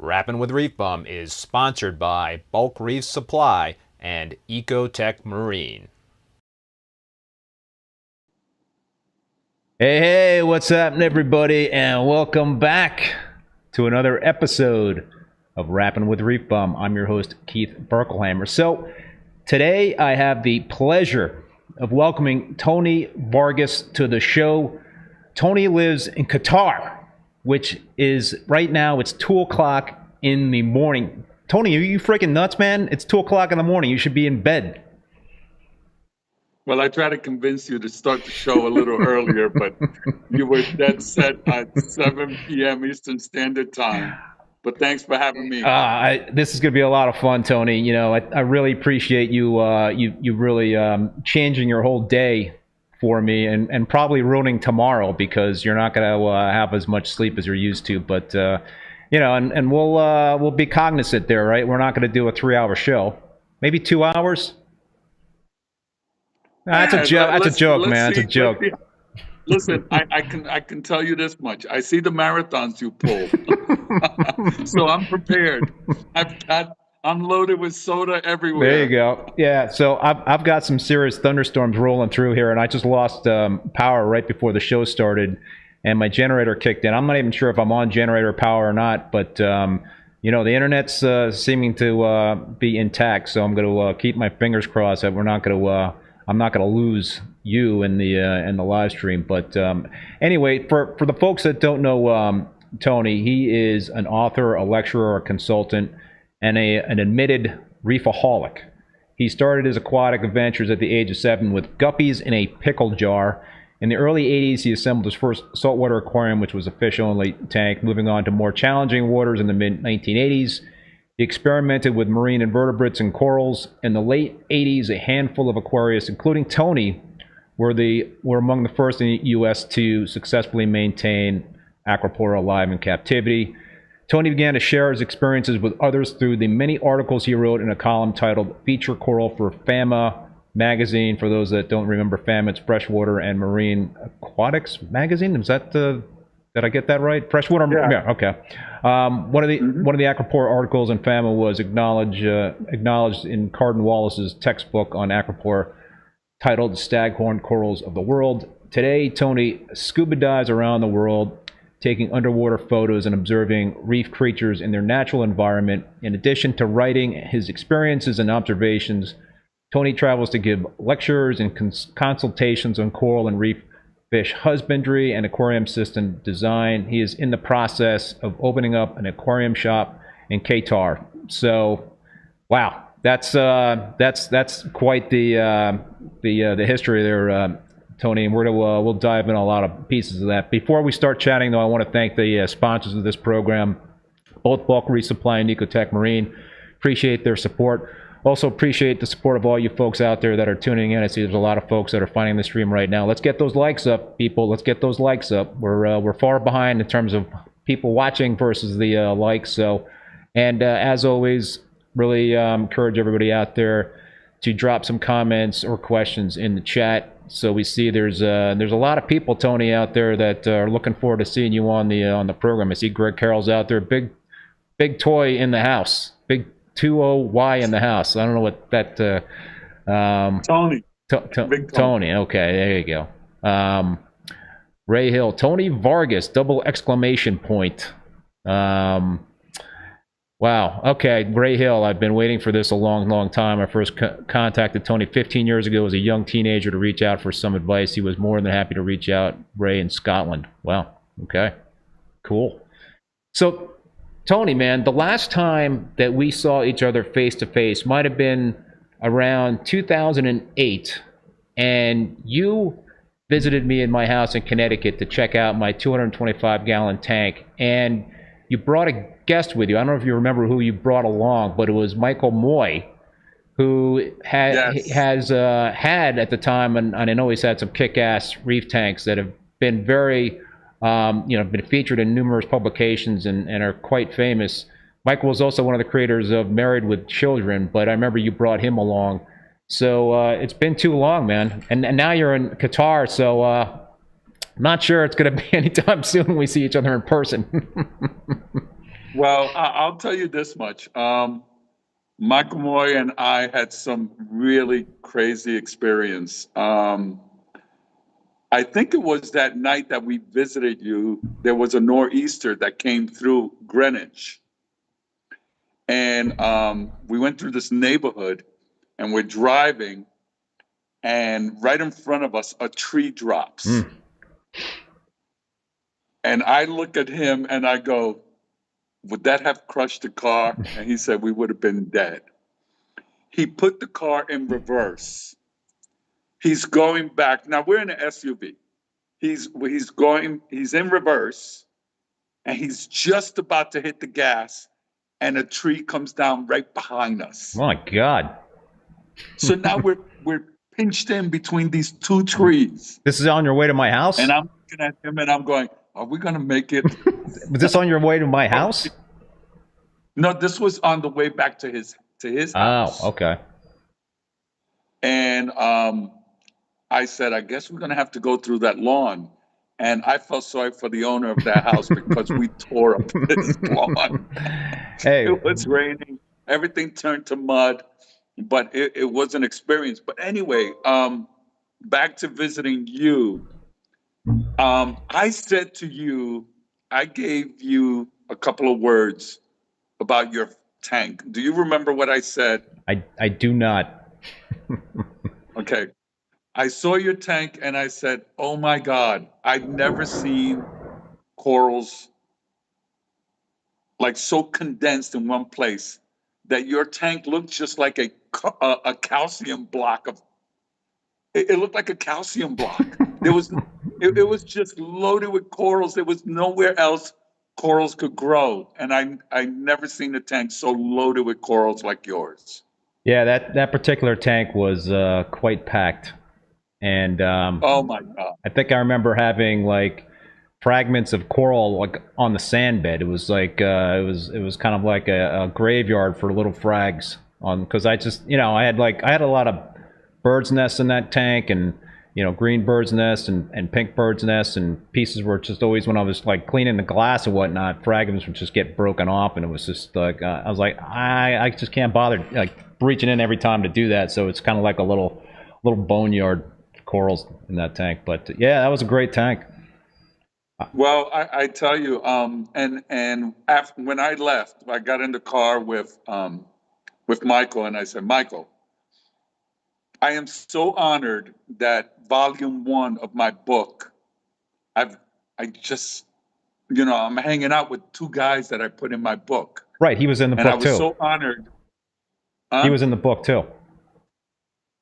Rappin with ReefBum is sponsored by Bulk Reef Supply and Ecotech Marine. Hey, what's happening, everybody, and welcome back to another episode of Rappin with ReefBum. I'm your host, Keith Berkelhamer. So today I have the pleasure of welcoming Tony Vargas to the show. Tony lives in Qatar, which is right now, it's 2 o'clock in the morning. Tony, are you freaking nuts, man? It's 2 o'clock in the morning. You should be in bed. Well, I try to convince you to start the show a little earlier, but you were dead set at 7 p.m. Eastern Standard Time. But thanks for having me. This is going to be a lot of fun, Tony. You know, I really appreciate you you really changing your whole day for me, and probably ruining tomorrow because you're not going to have as much sleep as you're used to. But you know, and we'll be cognizant there, right? We're not going to do a 3-hour show, maybe 2 hours. That's a joke. That's a joke, man. It's a joke. Listen, I can tell you this much. I see the marathons you pull, so I'm prepared. I'm loaded with soda everywhere. There you go. Yeah. So I've got some serious thunderstorms rolling through here, and I just lost power right before the show started, and my generator kicked in. I'm not even sure if I'm on generator power or not, but you know, the internet's seeming to be intact, so I'm going to keep my fingers crossed that I'm not going to lose you in the live stream. But anyway, for the folks that don't know Tony, he is an author, a lecturer, a consultant, and an admitted reefaholic. He started his aquatic adventures at the age of 7 with guppies in a pickle jar. In the early 80s, he assembled his first saltwater aquarium, which was a fish-only tank, moving on to more challenging waters in the mid-1980s. He experimented with marine invertebrates and corals. In the late 80s, a handful of aquarists, including Tony, were among the first in the U.S. to successfully maintain Acropora alive in captivity. Tony began to share his experiences with others through the many articles he wrote in a column titled Feature Coral for FAMA magazine. For those that don't remember FAMA, it's Freshwater and Marine Aquatics magazine. Is that did I get that right? Freshwater. Yeah. Okay. One of the Acropora articles in FAMA was acknowledged in Carden Wallace's textbook on Acropora, titled "Staghorn Corals of the World." Today, Tony scuba dives around the world, taking underwater photos and observing reef creatures in their natural environment. In addition to writing his experiences and observations, Tony travels to give lectures and consultations on coral and reef fish husbandry and aquarium system design. He is in the process of opening up an aquarium shop in Qatar. So, wow, that's quite the history there, Tony. And we'll dive in a lot of pieces of that. Before we start chatting, though, I want to thank the sponsors of this program, both Bulk Reef Supply and Ecotech Marine. Appreciate their support. Also appreciate the support of all you folks out there that are tuning in. I see there's a lot of folks that are finding the stream right now. Let's get those likes up, people. Let's get those likes up. We're far behind in terms of people watching versus the likes. So, and as always, really encourage everybody out there to drop some comments or questions in the chat. So we see there's a lot of people, Tony, out there that are looking forward to seeing you on the program. I see Greg Carroll's out there, big toy in the house, big 20Y in the house. I don't know what that. Tony. Tony. Okay, there you go. Ray Hill, Tony Vargas, double exclamation point. Wow. Okay, Ray Hill. I've been waiting for this a long time. I first contacted Tony 15 years ago as a young teenager to reach out for some advice. He was more than happy to reach out. Ray in Scotland. Wow. Okay. Cool. So, Tony, man, the last time that we saw each other face to face might have been around 2008, and you visited me in my house in Connecticut to check out my 225-gallon tank, and you brought a guest with you. I don't know if you remember who you brought along, but it was Michael Moy, who had at the time, and I know he's had some kick-ass reef tanks that have been very been featured in numerous publications and are quite famous. Michael was also one of the creators of Married with Children, but I remember you brought him along. So it's been too long, man. And now you're in Qatar, so I'm not sure it's going to be anytime soon when we see each other in person. Well, I'll tell you this much. Michael Moy and I had some really crazy experience. I think it was that night that we visited you, there was a nor'easter that came through Greenwich. And we went through this neighborhood and we're driving, and right in front of us, a tree drops. And I look at him and I go, would that have crushed the car? And he said, we would have been dead. He put the car in reverse. He's going back. Now we're in an SUV. He's in reverse, and he's just about to hit the gas, and a tree comes down right behind us. My God. So now we're pinched in between these two trees. This is on your way to my house? And I'm looking at him and I'm going, are we going to make it? Was this on your way to my house? No, this was on the way back to his house. Oh, okay. And I said, I guess we're going to have to go through that lawn. And I felt sorry for the owner of that house because we tore up this lawn. Hey. It was raining. Everything turned to mud. But it was an experience. But anyway, back to visiting you. I said to you, I gave you a couple of words about your tank. Do you remember what I said? I do not. Okay. I saw your tank and I said, oh my God, I'd never seen corals like so condensed in one place that your tank looked just like a calcium block of, it looked like a calcium block. There was, it was just loaded with corals. There was nowhere else corals could grow. And I never seen a tank so loaded with corals like yours. Yeah, that particular tank was quite packed. And oh my God. I think I remember having like fragments of coral like on the sand bed. It was like it was kind of like a graveyard for little frags on, because I just, I had a lot of birds' nests in that tank, and green birds' nests and pink birds' nests, and pieces were just always, when I was like cleaning the glass and whatnot, fragments would just get broken off, and it was just like I was like, I just can't bother like reaching in every time to do that. So it's kind of like a little boneyard corals in that tank. But yeah, that was a great tank. Well, I tell you, and after when I left, I got in the car with Michael, and I said, Michael, I am so honored that volume one of my book, I've I just I'm hanging out with two guys that I put in my book, Right, he was in the and I book was too. so honored. He Huh? was in the book too.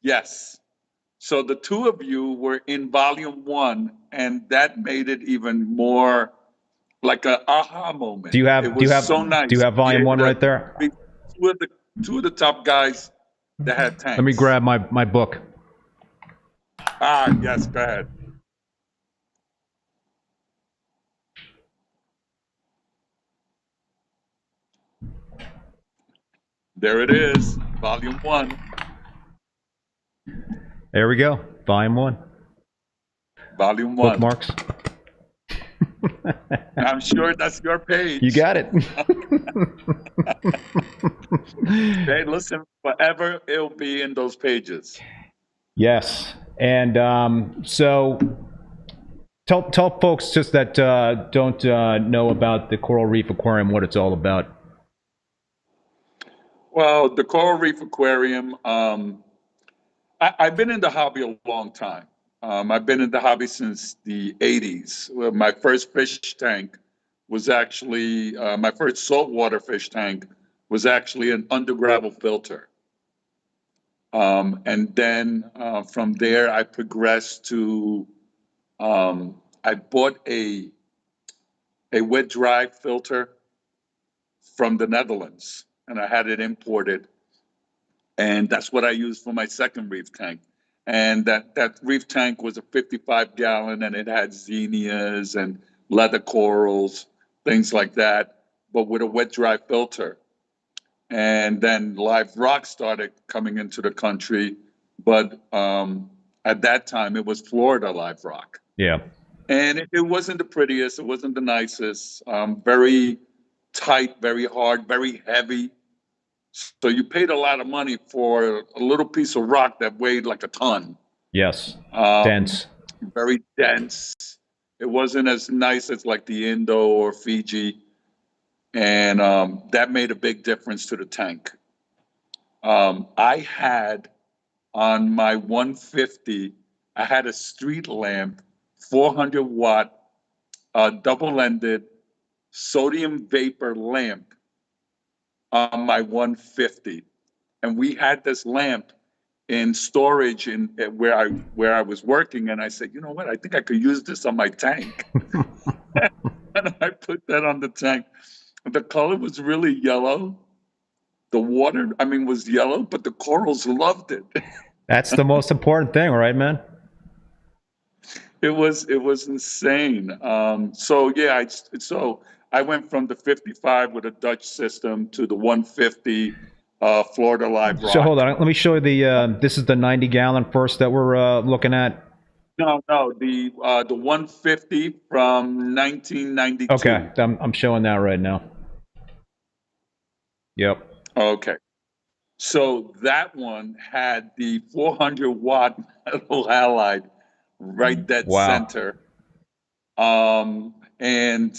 Yes. So the two of you were in volume one, and that made it even more like an aha Do moment. you It have do you was have so do you nice to have be volume able one to right there? be two of the top guys that had Let me tanks. grab my book. Ah, yes, go ahead. There it is, volume one. There we go. Volume one. Volume one. Bookmarks. I'm sure that's your page. You got it. Hey, listen, forever it'll be in those pages. Yes. And so tell folks just that don't know about the Coral Reef Aquarium what it's all about. Well, the Coral Reef Aquarium, I've been in the hobby a long time. I've been in the hobby since the 80s. Well, my first fish tank was actually, my first saltwater fish tank was actually an under gravel filter. And then from there, I progressed to, I bought a wet dry filter from the Netherlands, and I had it imported. And that's what I used for my second reef tank. And that reef tank was a 55-gallon, and it had zinnias and leather corals, things like that, but with a wet dry filter. And then live rock started coming into the country, but at that time it was Florida live rock. Yeah. And it wasn't the prettiest, it wasn't the nicest, very tight, very hard, very heavy. So you paid a lot of money for a little piece of rock that weighed like a ton. Yes. Um, Dense. very dense. It wasn't as nice as like the Indo or Fiji, and that made a big difference to the tank. I had on my 150, I had a street lamp, 400-watt, double-ended sodium vapor lamp on my 150, and we had this lamp in storage in where I was working, and I said, you know what, I think I could use this on my tank. And I put that on the tank. The color was really yellow. The water, I mean, was yellow, but the corals loved it. That's the most important thing, right, man? It was insane. So yeah, I went from the 55 with a Dutch system to the 150 Florida live So hold rock. on. Let me show you the. This is the 90-gallon first that we're looking at. No, the 150 from 1992. Okay, I'm showing that right now. Yep. Okay. So that one had the 400-watt metal halide right dead Wow. center. And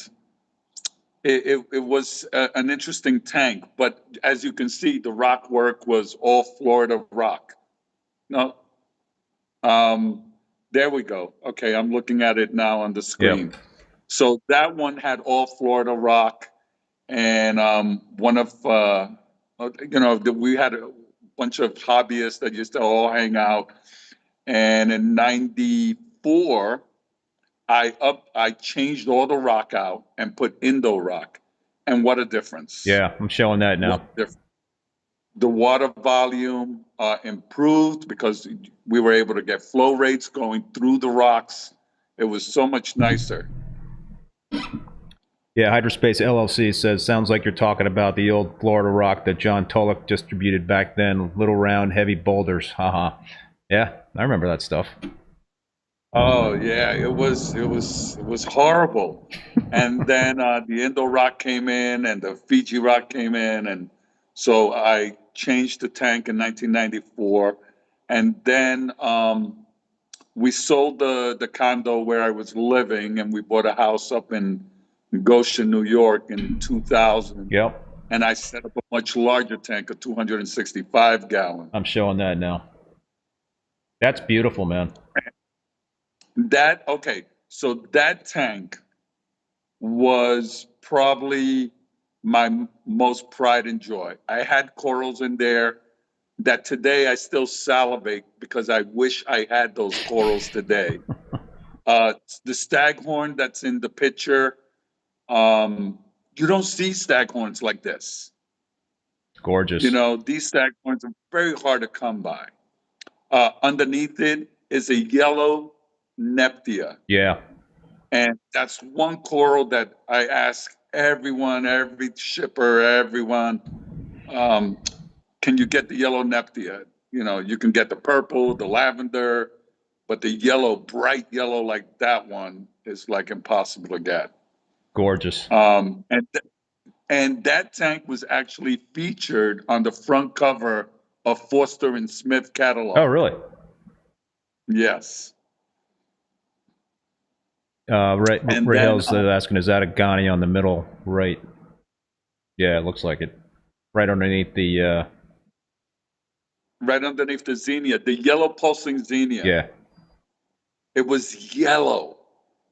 it was an interesting tank, but as you can see, the rock work was all Florida rock. No, there we go. Okay, I'm looking at it now on the screen. Yep. So that one had all Florida rock, and one of we had a bunch of hobbyists that used to all hang out. And in '94, I changed all the rock out and put Indo rock, and what a difference! Yeah, I'm showing that now. What a difference! The water volume improved because we were able to get flow rates going through the rocks. It was so much nicer. Yeah, Hydrospace LLC says, sounds like you're talking about the old Florida rock that John Tulloch distributed back then. Little round, heavy boulders. Haha. Yeah, I remember that stuff. Oh yeah, it was horrible. And then the Indo rock came in, and the Fiji rock came in, and so I changed the tank in 1994, and then we sold the condo where I was living, and we bought a house up in Goshen, New York in 2000. Yep. And I set up a much larger tank, a 265 gallon. I'm showing that now. That's beautiful, man. So that tank was probably my most pride and joy. I had corals in there that today I still salivate because I wish I had those corals today. The staghorn that's in the picture, you don't see staghorns like this. Gorgeous. You know, these staghorns are very hard to come by. Underneath it is a yellow neptia. Yeah. And that's one coral that I ask everyone, every shipper, everyone, can you get the yellow neptia? You know, you can get the purple, the lavender, but the yellow, bright yellow like that one is like impossible to get. Gorgeous. And that tank was actually featured on the front cover of Forster and Smith catalog. Oh, really? Yes. Ray Hill's asking, is that a Ghani on the middle right? Yeah, it looks like it. Right underneath the... Right underneath the xenia, the yellow pulsing xenia. Yeah. It was yellow.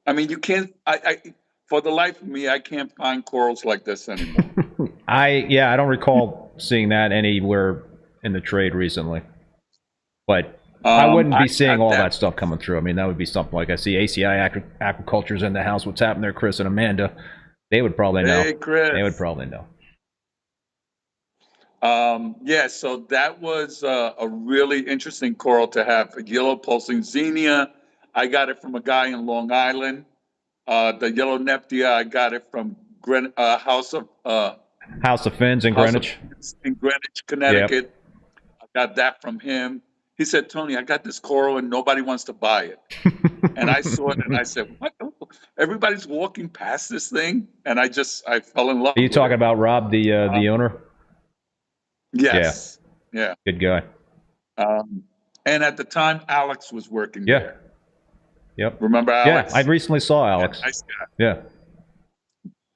I mean, you can't... for the life of me, I can't find corals like this anymore. I don't recall seeing that anywhere in the trade recently. But I wouldn't be seeing all that stuff coming through. I mean, that would be something like I see ACI Aquaculture's in the house. What's happening there, Chris and Amanda? They would probably know. Hey, Chris. They would probably know. Yeah, so that was a really interesting coral to have. A yellow pulsing xenia. I got it from a guy in Long Island. The yellow neptia, I got it from House of Fins in Greenwich. In Greenwich, Connecticut. Yep. I got that from him. He said, Tony, I got this coral and nobody wants to buy it. And I saw it and I said, what? Everybody's walking past this thing? And I fell in love. Are you talking about Rob, the owner? Yes. Yeah. Good guy. And at the time, Alex was working there. Yep. Remember Alex? Yeah, I recently saw Alex. Nice guy. Yeah.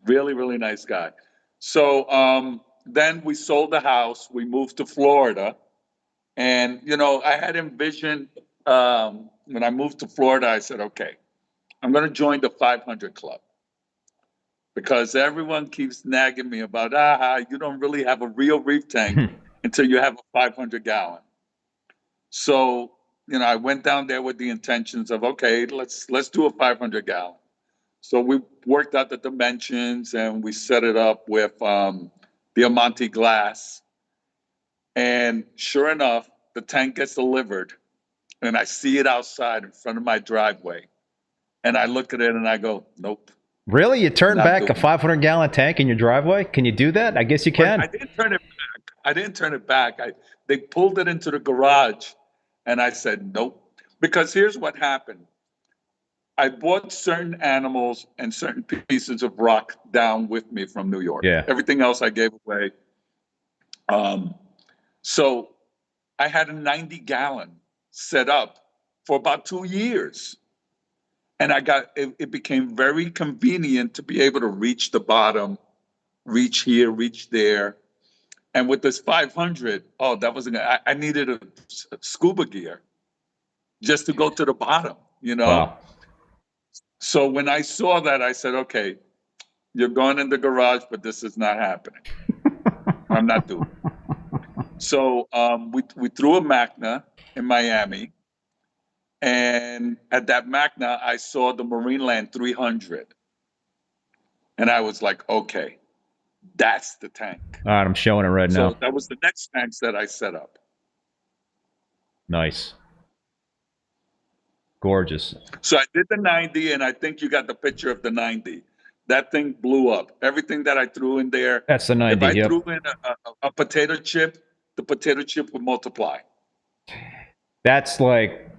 Really, really nice guy. So then we sold the house. We moved to Florida. And, you know, I had envisioned, when I moved to Florida, I said, okay, I'm going to join the 500 Club. Because everyone keeps nagging me about, you don't really have a real reef tank until you have a 500 gallon. So, you know, I went down there with the intentions of, okay, let's do a 500 gallon. So we worked out the dimensions and we set it up with the Amante glass. And sure enough, the tank gets delivered and I see it outside in front of my driveway. And I look at it and I go, nope. Really? You turned back a 500 gallon tank in your driveway? Can you do that? I guess you can. I didn't turn it back. They pulled it into the garage and I said, nope. Because here's what happened. I bought certain animals and certain pieces of rock down with me from New York. Yeah. Everything else I gave away. So I had a 90 gallon set up for about 2 years. And it became very convenient to be able to reach the bottom, reach here, reach there. And with this 500, I needed a scuba gear just to go to the bottom, you know? Wow. So when I saw that, I said, okay, you're going in the garage, but this is not happening. I'm not doing it. So we threw a Magna in Miami. And at that Magna, I saw the Marineland 300. And I was like, okay, that's the tank. All right, I'm showing it right now. So that was the next tanks that I set up. Nice. Gorgeous. So I did the 90, and I think you got the picture of the 90. That thing blew up. Everything that I threw in there. That's the 90, If I threw in a potato chip, the potato chip would multiply. That's like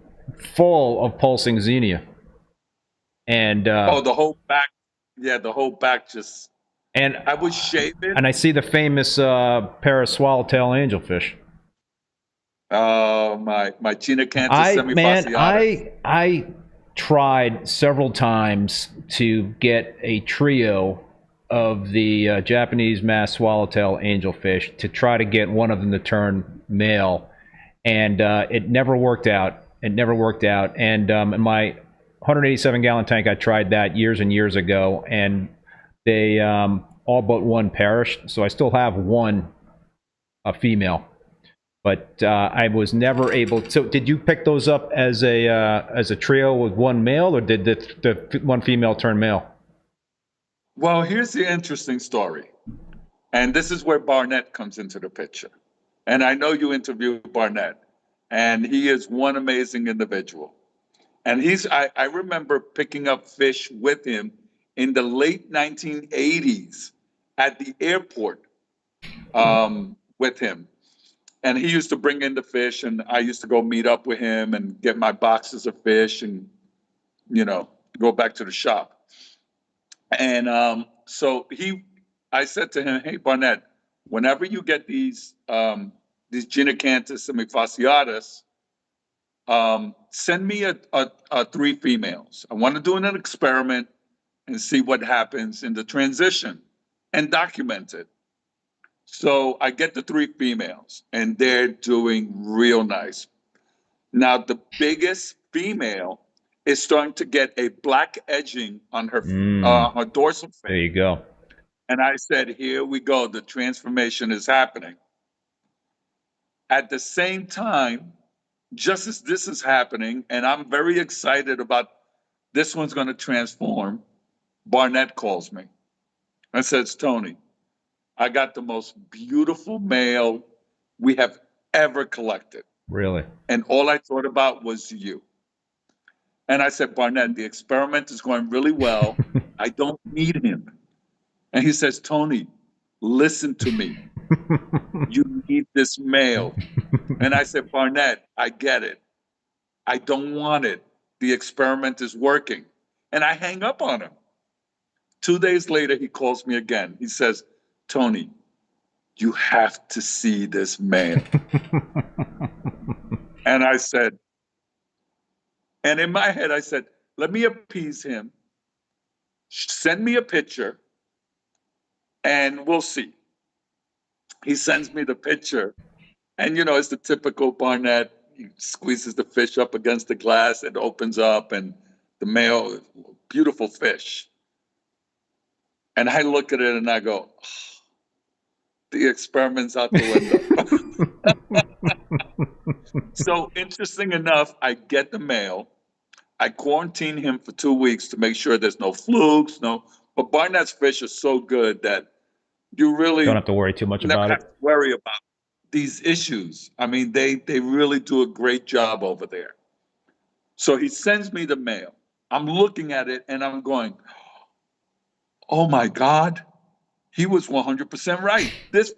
full of pulsing xenia. And the whole back. Yeah, the whole back just. And I would shave it. And I see the famous pair of swallowtail angelfish. My Chinacanthus semifasciatus. I tried several times to get a trio of the Japanese masked swallowtail angelfish to try to get one of them to turn male, and it never worked out. It never worked out. And in my 187-gallon tank, I tried that years and years ago, and they all but one perished. So I still have one, a female. But I was never able. So, did you pick those up as a trio with one male, or did the one female turn male? Well, here's the interesting story, and this is where Barnett comes into the picture. And I know you interviewed Barnett, and he is one amazing individual. And I remember picking up fish with him in the late 1980s at the airport with him. And he used to bring in the fish, and I used to go meet up with him and get my boxes of fish and, go back to the shop. And I said to him, hey, Barnett, whenever you get these Ginacanthus semifasciatus, send me a 3 females. I want to do an experiment and see what happens in the transition and document it. So I get the 3 females, and they're doing real nice. Now, the biggest female is starting to get a black edging on her dorsal fin. There you go. And I said, here we go. The transformation is happening. At the same time, just as this is happening, and I'm very excited about this one's going to transform, Barnett calls me and says, Tony, I got the most beautiful male we have ever collected. Really? And all I thought about was you. And I said, Barnett, the experiment is going really well. I don't need him. And he says, Tony, listen to me. You need this male. And I said, Barnett, I get it. I don't want it. The experiment is working. And I hang up on him. 2 days later, he calls me again. He says, Tony, you have to see this man. And I said, and in my head, I said, let me appease him. Send me a picture, and we'll see. He sends me the picture, and it's the typical Barnett. He squeezes the fish up against the glass, it opens up, and the male, beautiful fish. And I look at it and I go, oh, the experiment's out the window. So interesting enough, I get the male. I quarantine him for 2 weeks to make sure there's no flukes, but Barnett's fish are so good that you really don't have to worry too much about it. Worry about these issues. I mean, they really do a great job over there. So he sends me the male. I'm looking at it and I'm going, oh my God, he was 100% right. The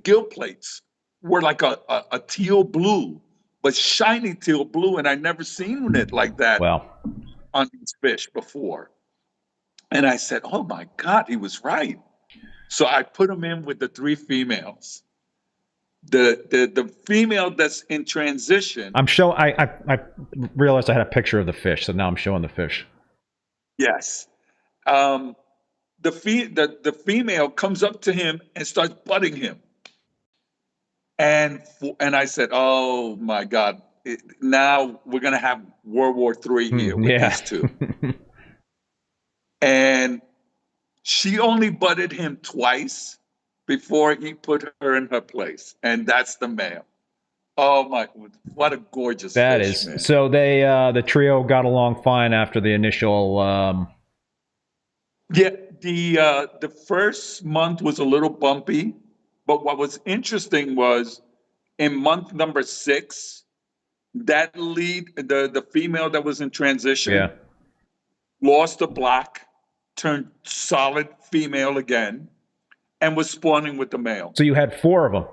gill plates were like a teal blue, but shiny teal blue, and I'd never seen it like that on these fish before. And I said, oh my God, he was right. So I put him in with the 3 females. The female that's in transition. I realized I had a picture of the fish, so now I'm showing the fish. Yes. The female comes up to him and starts butting him. And I said, oh my God, now we're going to have World War III here with these 2. And she only butted him twice before he put her in her place. And that's the male. Oh my, what a gorgeous that fish, is. man. So they, the trio got along fine after the initial. Yeah, the first month was a little bumpy. But what was interesting was in month number 6, that lead, the female that was in transition, lost a black, turned solid female again, and was spawning with the male. So you had 4 of them.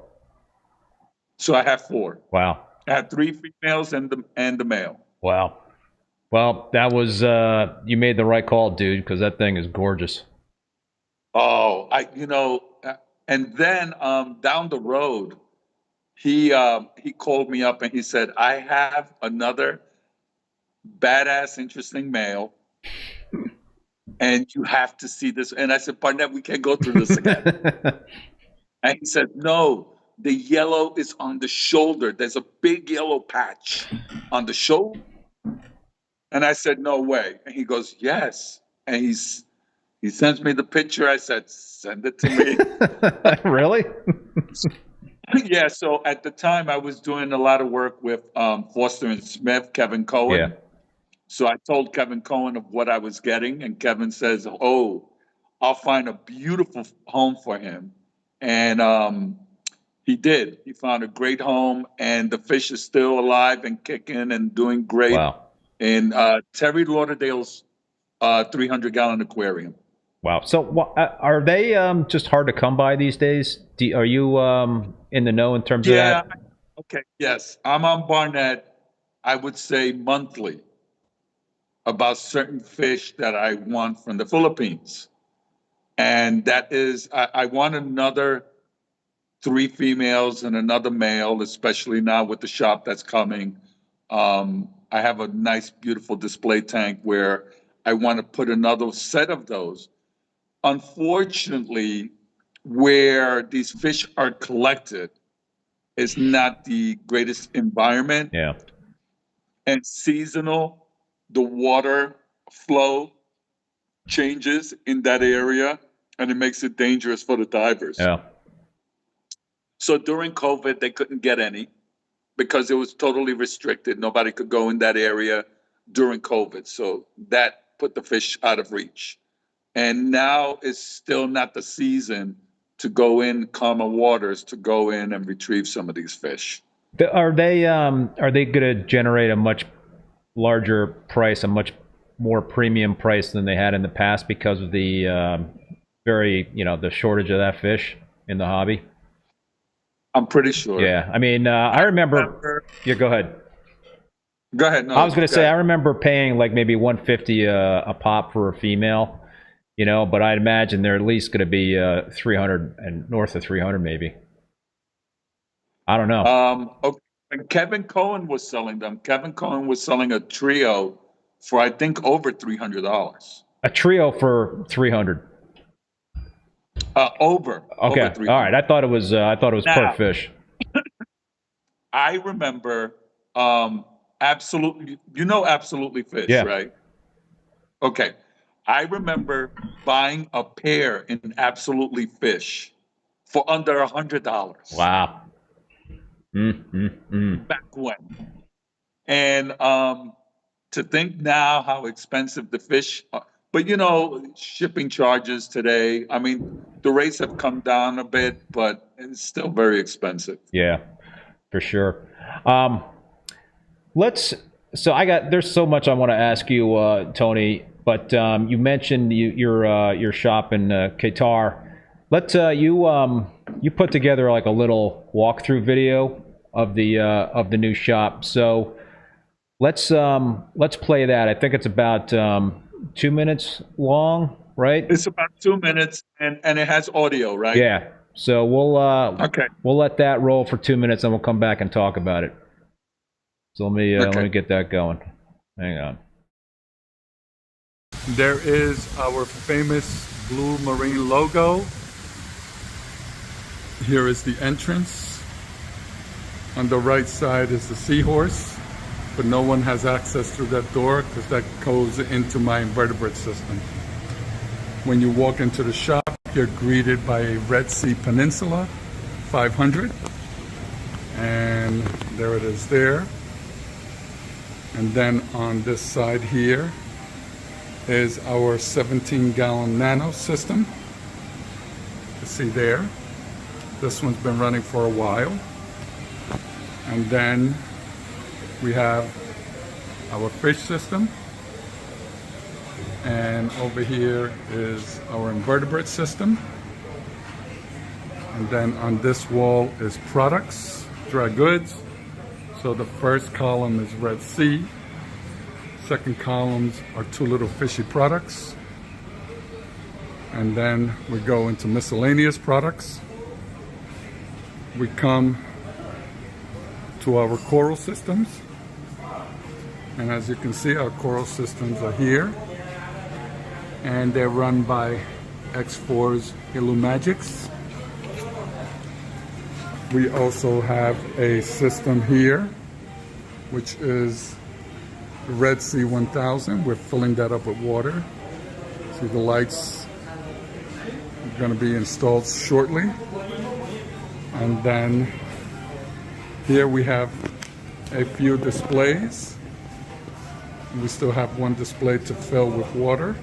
So I have 4. Wow. I had 3 females and the male. Wow. Well, that was you made the right call, dude, because that thing is gorgeous. Oh, And then down the road, he called me up and he said, I have another badass, interesting male, and you have to see this. And I said, partner, we can't go through this again. And he said, no, the yellow is on the shoulder. There's a big yellow patch on the shoulder. And I said, no way. And he goes, yes. And he sends me the picture. I said, send it to me. Really? Yeah. So at the time, I was doing a lot of work with Foster and Smith, Kevin Cohen. Yeah. So I told Kevin Cohen of what I was getting. And Kevin says, oh, I'll find a beautiful home for him. And he did. He found a great home. And the fish is still alive and kicking and doing great. Wow. In Terry Lauderdale's 300-gallon aquarium. Wow. So are they just hard to come by these days? Are you in the know in terms of that? Okay. Yes. I'm on Barnett, I would say monthly, about certain fish that I want from the Philippines. And that is, I want another 3 females and another male, especially now with the shop that's coming. I have a nice, beautiful display tank where I want to put another set of those. Unfortunately, where these fish are collected is not the greatest environment. Yeah. And seasonal, the water flow changes in that area, and it makes it dangerous for the divers. Yeah. So during COVID, they couldn't get any because it was totally restricted. Nobody could go in that area during COVID. So that put the fish out of reach. And now it's still not the season to go in calmer waters, to go in and retrieve some of these fish. Are they going to generate a much larger price, a much more premium price than they had in the past because of the the shortage of that fish in the hobby? I'm pretty sure. Yeah, I mean, I remember. Yeah, go ahead. Go ahead. No, I was going to say I remember paying like maybe $150 a pop for a female, but I'd imagine they're at least going to be 300 and north of 300 maybe. I don't know. Okay. And Kevin Cohen was selling them. Kevin Cohen was selling a trio for I think over $300. A trio for 300. Over. Okay. Over 300. All right. I thought it was per fish. I remember absolutely. Absolutely fish, yeah. Right? Okay. I remember buying a pair in Absolutely Fish for under $100. Wow. Back when. And to think now how expensive the fish are. But, shipping charges today, I mean, the rates have come down a bit, but it's still very expensive. Yeah, for sure. There's so much I want to ask you, Tony, but you mentioned your shop in Qatar. You put together like a little walkthrough video of the new shop. So let's play that. I think it's about 2 minutes long, right? It's about 2 minutes, and it has audio, right? Yeah. So we'll let that roll for 2 minutes, and we'll come back and talk about it. So let me get that going. Hang on. There is our famous blue marine logo. Here is the entrance. On the right side is the seahorse, but no one has access through that door because that goes into my invertebrate system. When you walk into the shop, you're greeted by a Red Sea Peninsula 500, and there it is there. And then on this side here is our 17-gallon nano system. You see there, this one's been running for a while. And then we have our fish system, and over here is our invertebrate system. And then on this wall is products, dry goods. So the first column is Red Sea. Second columns are 2 little fishy products. And then we go into miscellaneous products. we come to our coral systems. And as you can see, our coral systems are here. And they're run by X4's Illumagics. We also have a system here, which is Red Sea 1000. We're filling that up with water. See, the lights are going to be installed shortly. And then here we have a few displays. We still have one display to fill with water.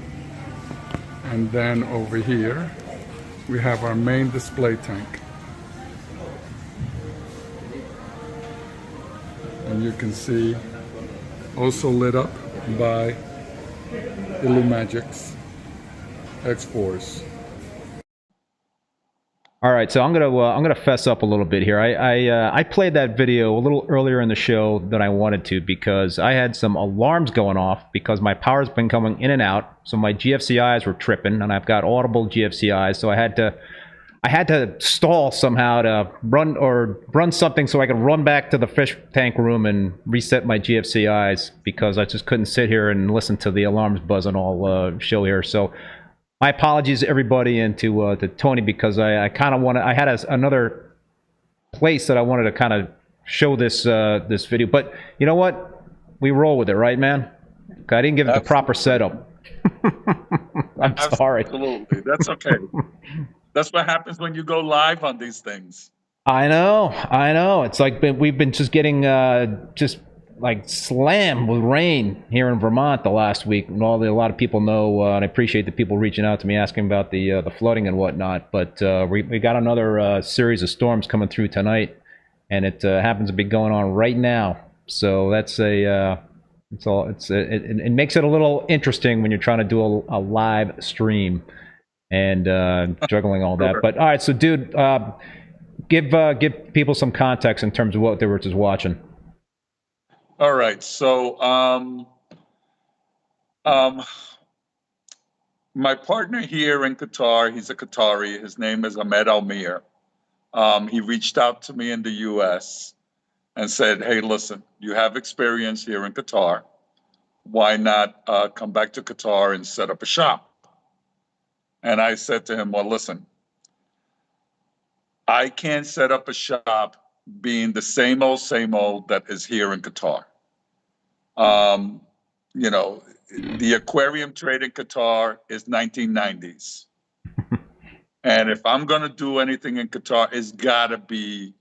And then over here, we have our main display tank. And you can see also lit up by Illumagics X4s. All right, so I'm gonna fess up a little bit here. I played that video a little earlier in the show than I wanted to because I had some alarms going off because my power's been coming in and out, so my GFCIs were tripping, and I've got audible GFCIs, so I had to stall somehow to run something so I could run back to the fish tank room and reset my GFCIs because I just couldn't sit here and listen to the alarms buzzing all show here. So my apologies to everybody and to Tony because I kind of I had another place that I wanted to kind of show this this video, but you know what? We roll with it, right, man? I didn't give it the proper setup. I'm sorry. Absolutely, that's okay. That's what happens when you go live on these things. I know. It's like we've been just getting just like slammed with rain here in Vermont the last week, and a lot of people know, and I appreciate the people reaching out to me asking about the flooding and whatnot. But we got another series of storms coming through tonight, and it happens to be going on right now. So that's it makes it a little interesting when you're trying to do a live stream and juggling all that. But all right, so dude, give people some context in terms of what they were just watching. All right, so my partner here in Qatar, he's a Qatari. His name is Ahmed Almir. He reached out to me in the U.S. and said, "Hey, listen, you have experience here in Qatar. Why not come back to Qatar and set up a shop?" And I said to him, "Well, listen, I can't set up a shop being the same old that is here in Qatar. You know, the aquarium trade in Qatar is 1990s. And if I'm going to do anything in Qatar, it's got to be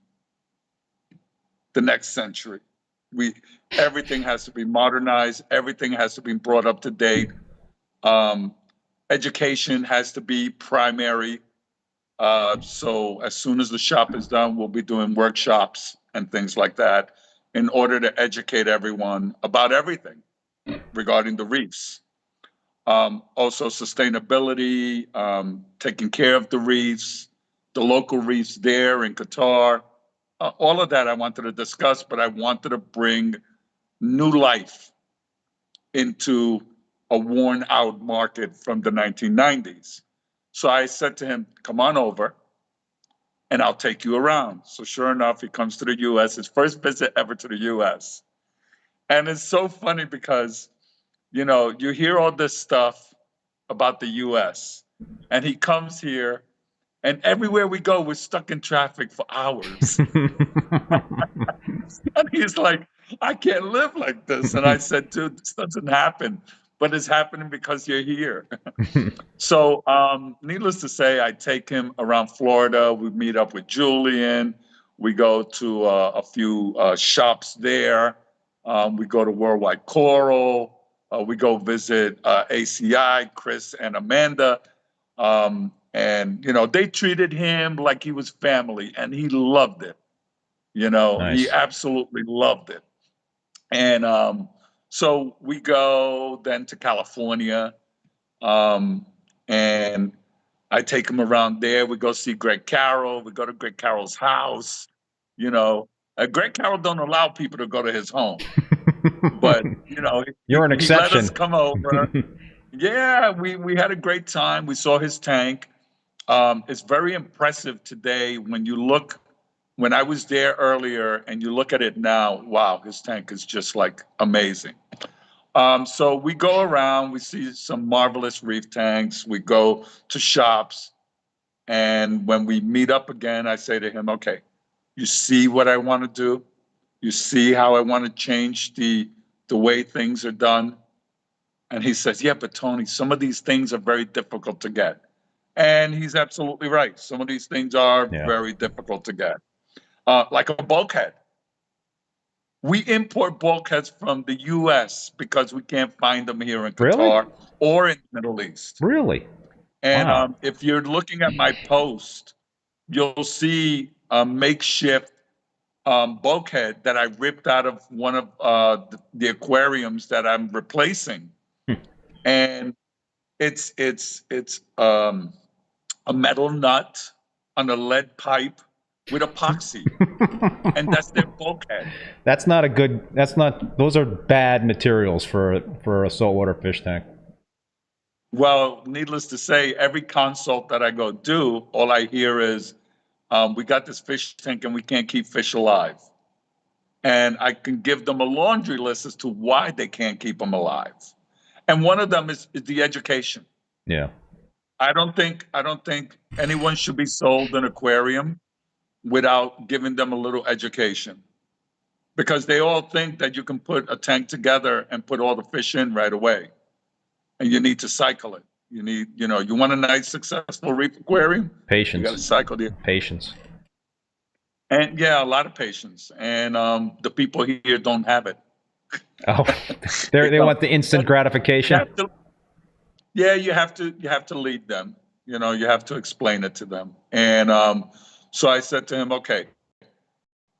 the next century. Everything has to be modernized. Everything has to be brought up to date. Education has to be primary. So as soon as the shop is done, we'll be doing workshops and things like that in order to educate everyone about everything regarding the reefs. Also sustainability, taking care of the reefs, the local reefs there in Qatar. All of that I wanted to discuss, but I wanted to bring new life into a worn out market from the 1990s. So I said to him, "Come on over and I'll take you around." So sure enough, he comes to the US, his first visit ever to the US. And it's so funny because, you know, you hear all this stuff about the US and he comes here and everywhere we go, we're stuck in traffic for hours. And he's like, "I can't live like this." And I said, "Dude, this doesn't happen. But it's happening because you're here." So needless to say, I take him around Florida. We meet up with Julian. We go to a few shops there. We go to Worldwide Coral. We go visit ACI, Chris and Amanda. And, you know, they treated him like he was family, and he loved it. You know, nice. He absolutely loved it. And so we go then to California, and I take him around there. We go see Greg Carroll. We go to Greg Carroll's house. You know, Greg Carroll don't allow people to go to his home, but you know, you're an exception. He let us come over. Yeah, we had a great time. We saw his tank. It's very impressive today when you look when I was there earlier and you look at it now, wow, his tank is just like amazing. So we go around, we see some marvelous reef tanks, we go to shops, and when we meet up again, I say to him, okay, you see what I want to do? You see how I want to change the way things are done? And he says, yeah, but Tony, some of these things are very difficult to get. And he's absolutely right. Some of these things are very difficult to get. Like a bulkhead. We import bulkheads from the U.S. because we can't find them here in Qatar or in the Middle East. Really? And Wow. if you're looking at my post, you'll see a makeshift bulkhead that I ripped out of one of the aquariums that I'm replacing. And it's a metal nut on a lead pipe with epoxy. And that's their bulkhead. That's not a good, those are bad materials for a saltwater fish tank. Well, needless to say, every consult that I go do, all I hear is, we got this fish tank and we can't keep fish alive. And I can give them a laundry list as to why they can't keep them alive. And one of them is the education. Yeah. I don't think anyone should be sold an aquarium without giving them a little education, because they all think that you can put a tank together and put all the fish in right away, and you need to cycle it. You need, you want a nice, successful reef aquarium. Patience. You got to cycle the patience. And a lot of patience. And the people here don't have it. Oh, they want the instant gratification. You have to lead them. You have to explain it to them. And so I said to him, okay,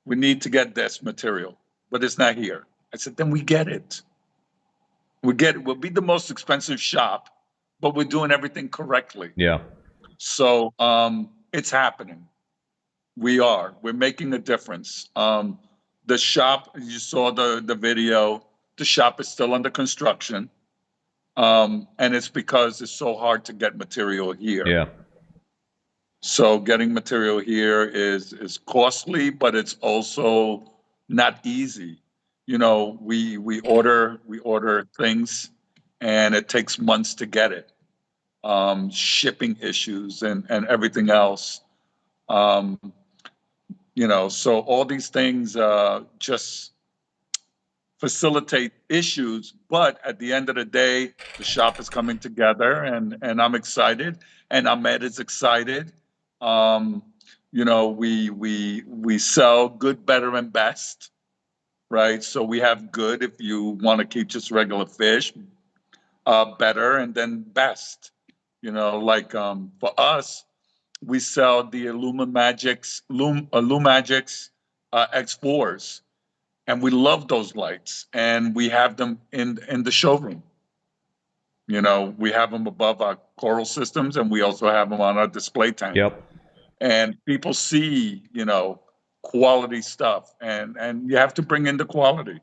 we need to get this material, but it's not here. I said, then we get it. We'll be the most expensive shop, but we're doing everything correctly. Yeah. So it's happening. We're making a difference. The shop, you saw the video, the shop is still under construction. And it's because it's so hard to get material here. Yeah. So getting material here is costly, but it's also not easy. We order things and it takes months to get it. Shipping issues and everything else. So all these things just facilitate issues, but at the end of the day, the shop is coming together and I'm excited and Ahmed is excited. We sell good, better, and best, right? So we have good if you want to keep just regular fish, better, and then best. For us, we sell the Illumagix X4s, and we love those lights, and we have them in the showroom. We have them above our coral systems, and we also have them on our display tank. Yep. And people see, quality stuff, and you have to bring in the quality.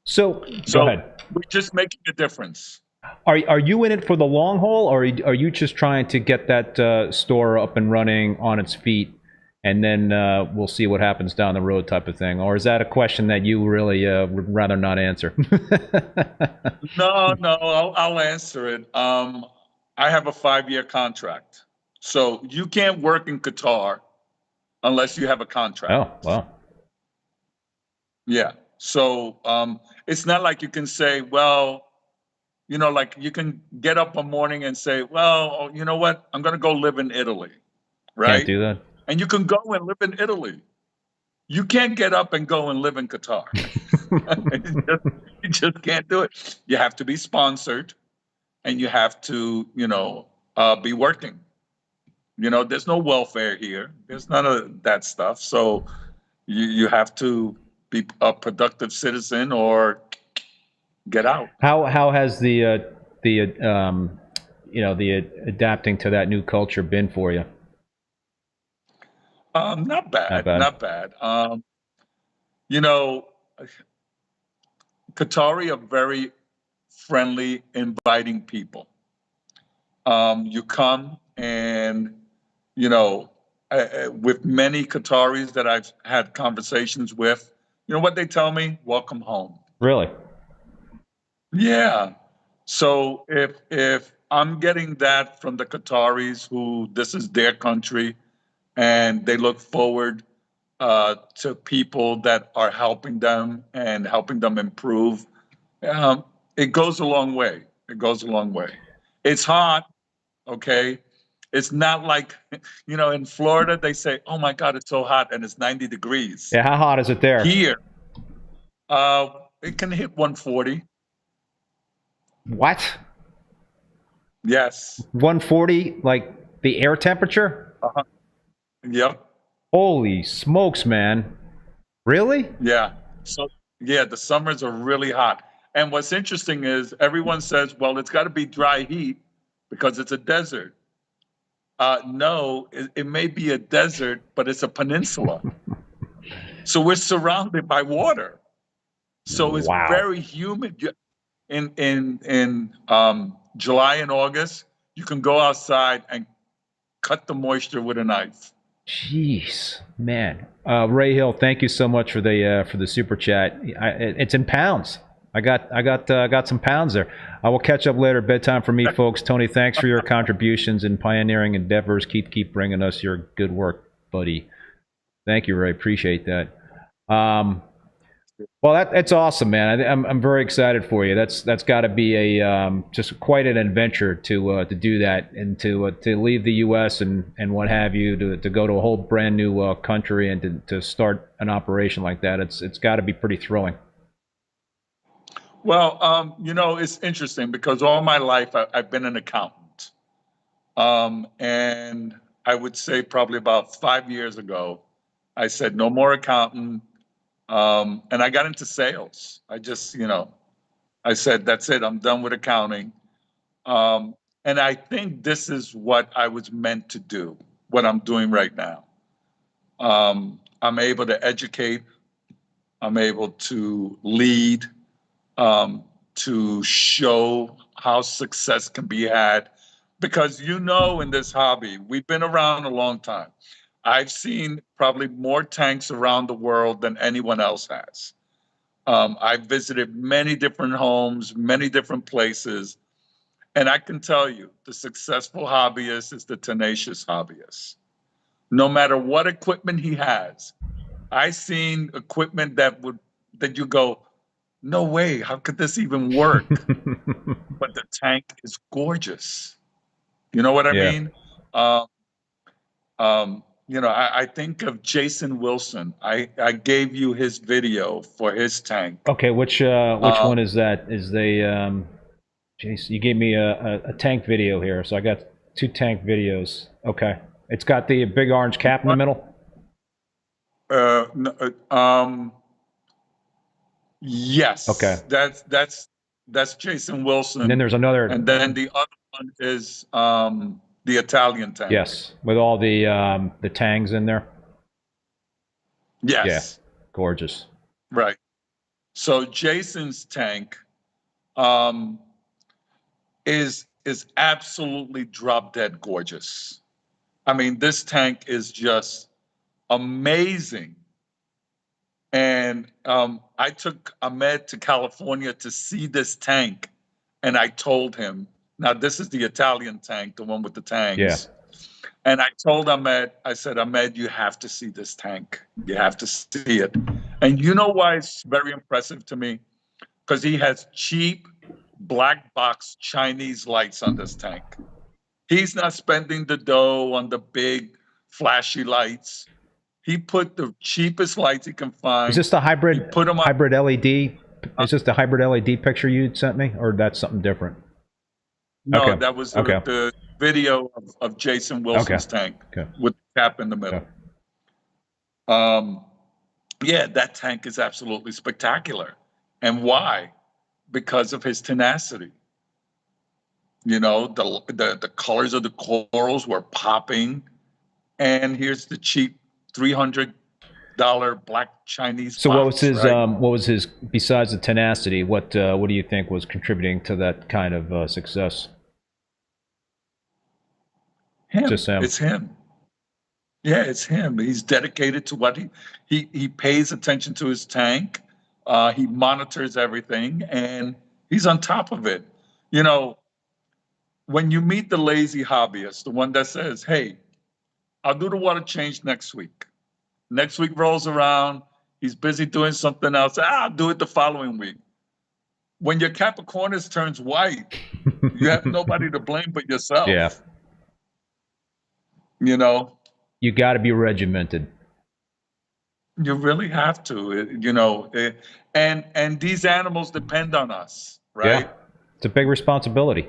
So go ahead. We're just making a difference. Are you in it for the long haul, or are you just trying to get that store up and running on its feet, and then we'll see what happens down the road type of thing? Or is that a question that you really would rather not answer? No, I'll answer it. I have a 5-year contract. So you can't work in Qatar unless you have a contract. Oh, wow. Yeah. So it's not like you can say, well, like you can get up one morning and say, well, you know what? I'm going to go live in Italy. Right? Can't do that. And you can go and live in Italy. You can't get up and go and live in Qatar. You just can't do it. You have to be sponsored and you have to, be working. There's no welfare here. There's none of that stuff. So you have to be a productive citizen or get out. How has the adapting to that new culture been for you? Not bad. Qatari are very friendly, inviting people. You come and with many Qataris that I've had conversations with, you know what they tell me? Welcome home. Really? Yeah. So if I'm getting that from the Qataris, who this is their country, and they look forward to people that are helping them and helping them improve, it goes a long way. It goes a long way. It's hot, okay? It's not like, in Florida, they say, oh my God, it's so hot and it's 90 degrees. Yeah, how hot is it there? Here, it can hit 140. What? Yes. 140, like the air temperature? Uh-huh. Yep. Holy smokes, man. Really? Yeah. So, yeah, the summers are really hot. And what's interesting is everyone says, well, it's got to be dry heat because it's a desert. No, it may be a desert, but it's a peninsula. So we're surrounded by water. So it's very humid. In July and August, you can go outside and cut the moisture with a knife. Jeez, man. Ray Hill, thank you so much for the super chat. It's in pounds. I got some pounds there. I will catch up later. Bedtime for me, folks. Tony, thanks for your contributions and pioneering endeavors. Keep bringing us your good work, buddy. Thank you, Ray. Appreciate that. Well, that's awesome, man. I'm very excited for you. That's got to be a just quite an adventure to do that and to leave the U.S. and what have you to go to a whole brand new country and to start an operation like that. It's got to be pretty thrilling. Well, it's interesting because all my life I've been an accountant, and I would say probably about 5 years ago, I said no more accountant. And I got into sales. I just, I said, that's it. I'm done with accounting. And I think this is what I was meant to do, what I'm doing right now. I'm able to educate. I'm able to lead, to show how success can be had. Because in this hobby, we've been around a long time. I've seen probably more tanks around the world than anyone else has. I've visited many different homes, many different places. And I can tell you, the successful hobbyist is the tenacious hobbyist. No matter what equipment he has, I've seen equipment that you go, no way, how could this even work? But the tank is gorgeous. You know what I mean? I think of Jason Wilson. I gave you his video for his tank. Okay, which one is that? Is they Jason, you gave me a tank video here, so I got 2 tank videos. Okay. It's got the big orange cap in the middle? Yes. Okay. That's Jason Wilson. And then there's another. And then the other one is the Italian tank. Yes, with all the tangs in there. Yes. Yeah, gorgeous. Right. So Jason's tank is absolutely drop dead gorgeous. I mean, this tank is just amazing. And I took Ahmed to California to see this tank, and I told him, now this is the Italian tank, the one with the tangs. Yeah. And I told Ahmed, I said, Ahmed, you have to see this tank. You have to see it. And you know why it's very impressive to me? Because he has cheap black box Chinese lights on this tank. He's not spending the dough on the big flashy lights. He put the cheapest lights he can find. Is this the hybrid hybrid LED? Is this the hybrid LED picture you sent me, or that's something different? No, okay. That was the video of Jason Wilson's tank with the cap in the middle. Yeah, that tank is absolutely spectacular. And why? Because of his tenacity. The colors of the corals were popping, and here's the cheap $300 black Chinese. So box, what was his besides the tenacity? What do you think was contributing to that kind of success? Him. Just him. It's him. Yeah, it's him. He's dedicated to what he pays attention to his tank. He monitors everything, and he's on top of it. You know, when you meet the lazy hobbyist, the one that says, "Hey, I'll do the water change next week." Next week rolls around, he's busy doing something else. I'll do it the following week. When your Capricornus turns white, you have nobody to blame but yourself. Yeah. You know, You got to be regimented. you really have to. And these animals depend on us, right? Yeah. It's a big responsibility.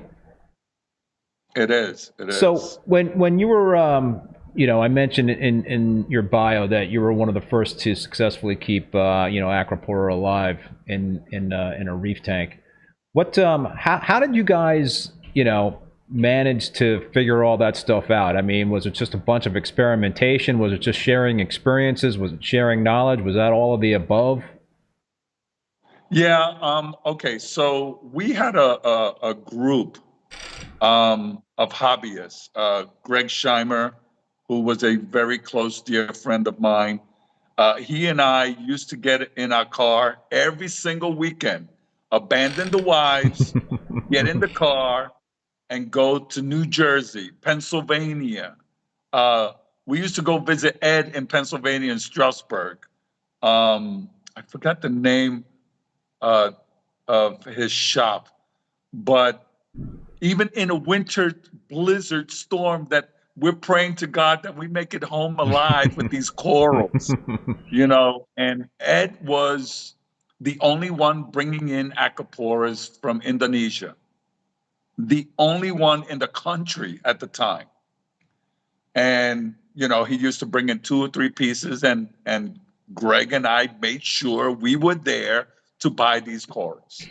It is. It is. So when you were, I mentioned in your bio that you were one of the first to successfully keep, Acropora alive in a reef tank. What, how did you guys, manage to figure all that stuff out? I mean, was it just a bunch of experimentation? Was it just sharing experiences? Was it sharing knowledge? Was that all of the above? Yeah. Okay. So we had a group of hobbyists. Greg Scheimer, who was a very close, dear friend of mine. He and I used to get in our car every single weekend, abandon the wives, get in the car, and go to New Jersey, Pennsylvania. We used to go visit Ed in Pennsylvania in Strasburg. I forgot the name of his shop, but even in a winter blizzard storm, that we're praying to God that we make it home alive with these corals, and Ed was the only one bringing in Acroporas from Indonesia, the only one in the country at the time. And, he used to bring in 2 or 3 pieces, and Greg and I made sure we were there to buy these corals,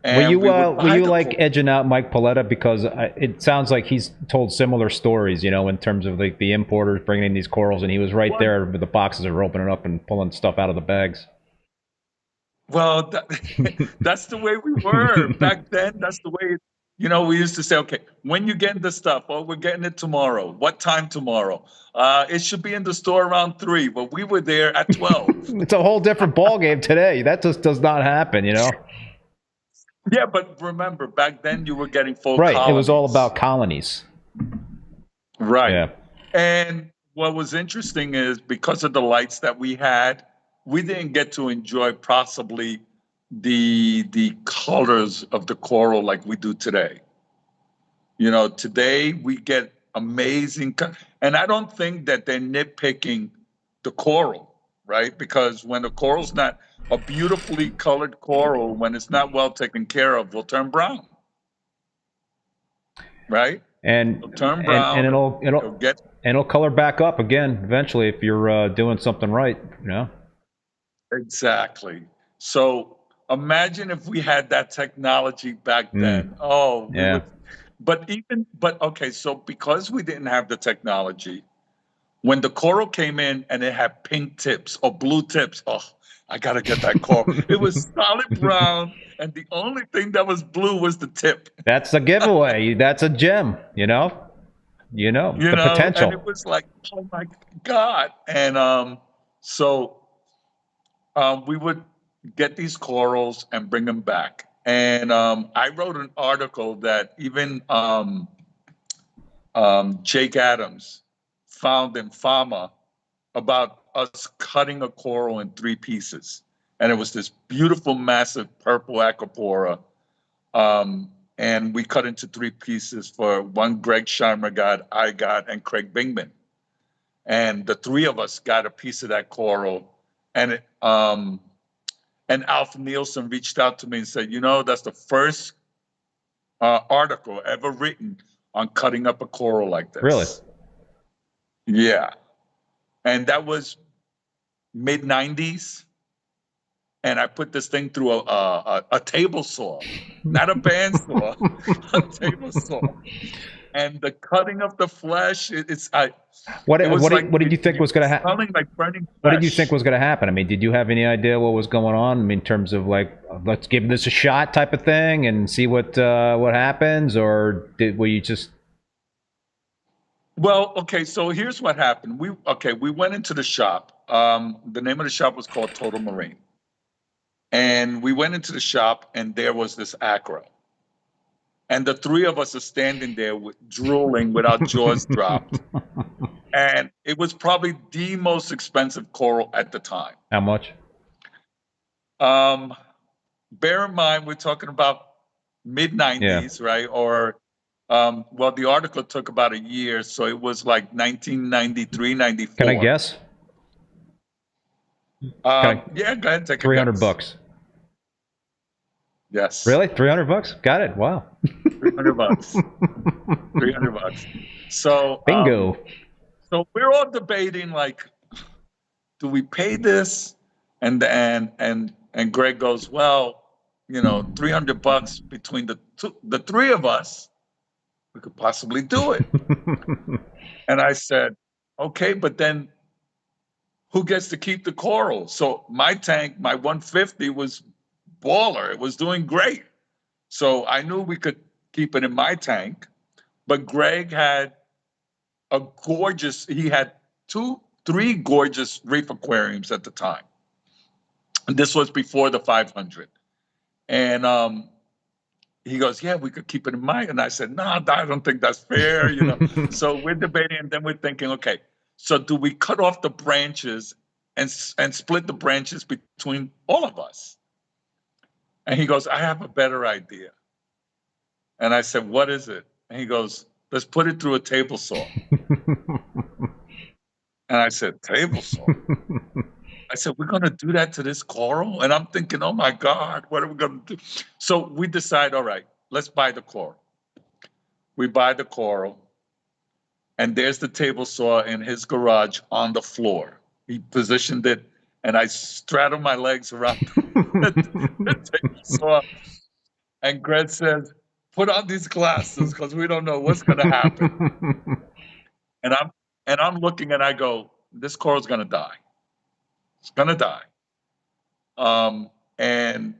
And were you like edging out Mike Paletta, because it sounds like he's told similar stories, in terms of like the importers bringing in these corals, and he was right there with the boxes of opening up and pulling stuff out of the bags. Well, that's the way we were back then. That's the way, we used to say, okay, when you getting the stuff? Oh, we're getting it tomorrow. What time tomorrow? It should be in the store around 3, but we were there at 12. It's a whole different ballgame today. That just does not happen, Yeah, but remember, back then you were getting full right. colonies. It was all about colonies. Right. Yeah. And what was interesting is, because of the lights that we had, we didn't get to enjoy possibly the colors of the coral like we do today. Today we get amazing, and I don't think that they're nitpicking the coral, right? Because when the coral's not a beautifully colored coral, when it's not well taken care of, will turn brown, right? And it'll turn brown, and it'll color back up again eventually if you're doing something right, Exactly. So imagine if we had that technology back then. Oh, yeah. But okay, so because we didn't have the technology, when the coral came in and it had pink tips or blue tips, oh, I gotta get that coral. It was solid brown, and the only thing that was blue was the tip. That's a giveaway. That's a gem, the potential. And it was like, oh my God. And so we would get these corals and bring them back. And I wrote an article that even Jake Adams found in FAMA about us cutting a coral in 3 pieces. And it was this beautiful, massive purple Acropora. And we cut into 3 pieces for one Greg Scheimer got, I got, and Craig Bingman. And the 3 of us got a piece of that coral. And Alf Nielsen reached out to me and said, that's the first article ever written on cutting up a coral like this. Really? Yeah. And that was mid-90s. And I put this thing through a table saw, not a bandsaw, a table saw. And the cutting of the flesh, what did you think was going to happen? Like burning flesh. What did you think was going to happen? I mean, did you have any idea what was going on? I mean, in terms of like, let's give this a shot type of thing and see what happens, or were you just? Well, okay, so here's what happened. We went into the shop. The name of the shop was called Total Marine. And we went into the shop and there was this acro. And the three of us are standing there drooling with our jaws dropped. And it was probably the most expensive coral at the time. How much? Bear in mind, we're talking about mid-90s, right? Or, well, the article took about a year, so it was like 1993, 94. Can I guess? Yeah, go ahead, take a guess. $300. Yes. Really? $300? Got it. Wow. $300. $300. So bingo. So we're all debating, like, do we pay this? And Greg goes, well, you know, $300 between the three of us, we could possibly do it. And I said, okay, but then who gets to keep the coral? So my tank, my 150 was baller. It was doing great. So I knew we could keep it in my tank, but Greg had he had three gorgeous reef aquariums at the time. And this was before the 500. And he goes, yeah, we could keep it in mine. And I said, no, I don't think that's fair, you know. So we're debating, and then we're thinking, okay, so do we cut off the branches and split the branches between all of us? And he goes, I have a better idea. And I said, what is it? And he goes, let's put it through a table saw. And I said, table saw? I said, we're going to do that to this coral? And I'm thinking, oh my God, what are we going to do? So we decide, all right, let's buy the coral. We buy the coral, and there's the table saw in his garage on the floor. He positioned it, and I straddled my legs around the table saw. And Greg says, put on these glasses because we don't know what's going to happen. And I'm looking, and I go, this coral's going to die. It's going to die. And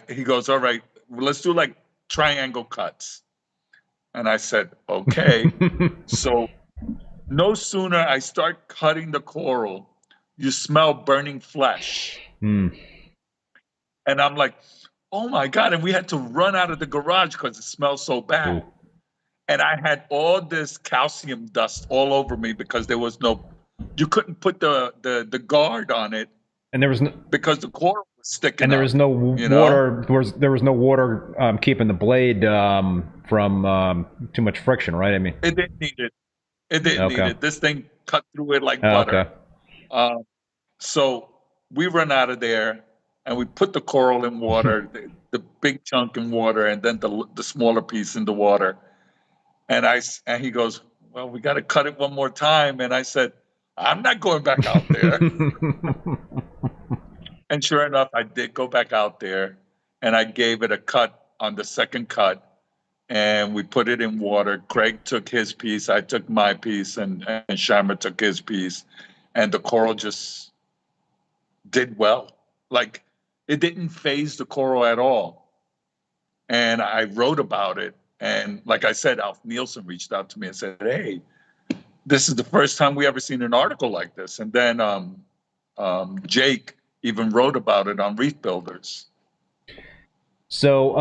he goes, all right, well, let's do like triangle cuts. And I said, okay. So no sooner I start cutting the coral, you smell burning flesh. And I'm like, oh my God. And we had to run out of the garage because it smelled so bad. Ooh. And I had all this calcium dust all over me because you couldn't put the guard on it. And there was no, because the coral was sticking. And there was no water. There was no water keeping the blade from too much friction, right? I mean, it didn't need it. It didn't need it. This thing cut through it like butter. Okay. So we run out of there, and we put the coral in water, the big chunk in water, and then the smaller piece in the water. And he goes, well, we got to cut it one more time. And I said, I'm not going back out there. And sure enough, I did go back out there, and I gave it a cut on the second cut, and we put it in water. Craig took his piece, I took my piece, and Shammer took his piece, and the coral just did well. Like, it didn't phase the coral at all. And I wrote about it, and like I said, Alf Nielsen reached out to me and said, hey, this is the first time we ever seen an article like this. And then Jake even wrote about it on Reef Builders. So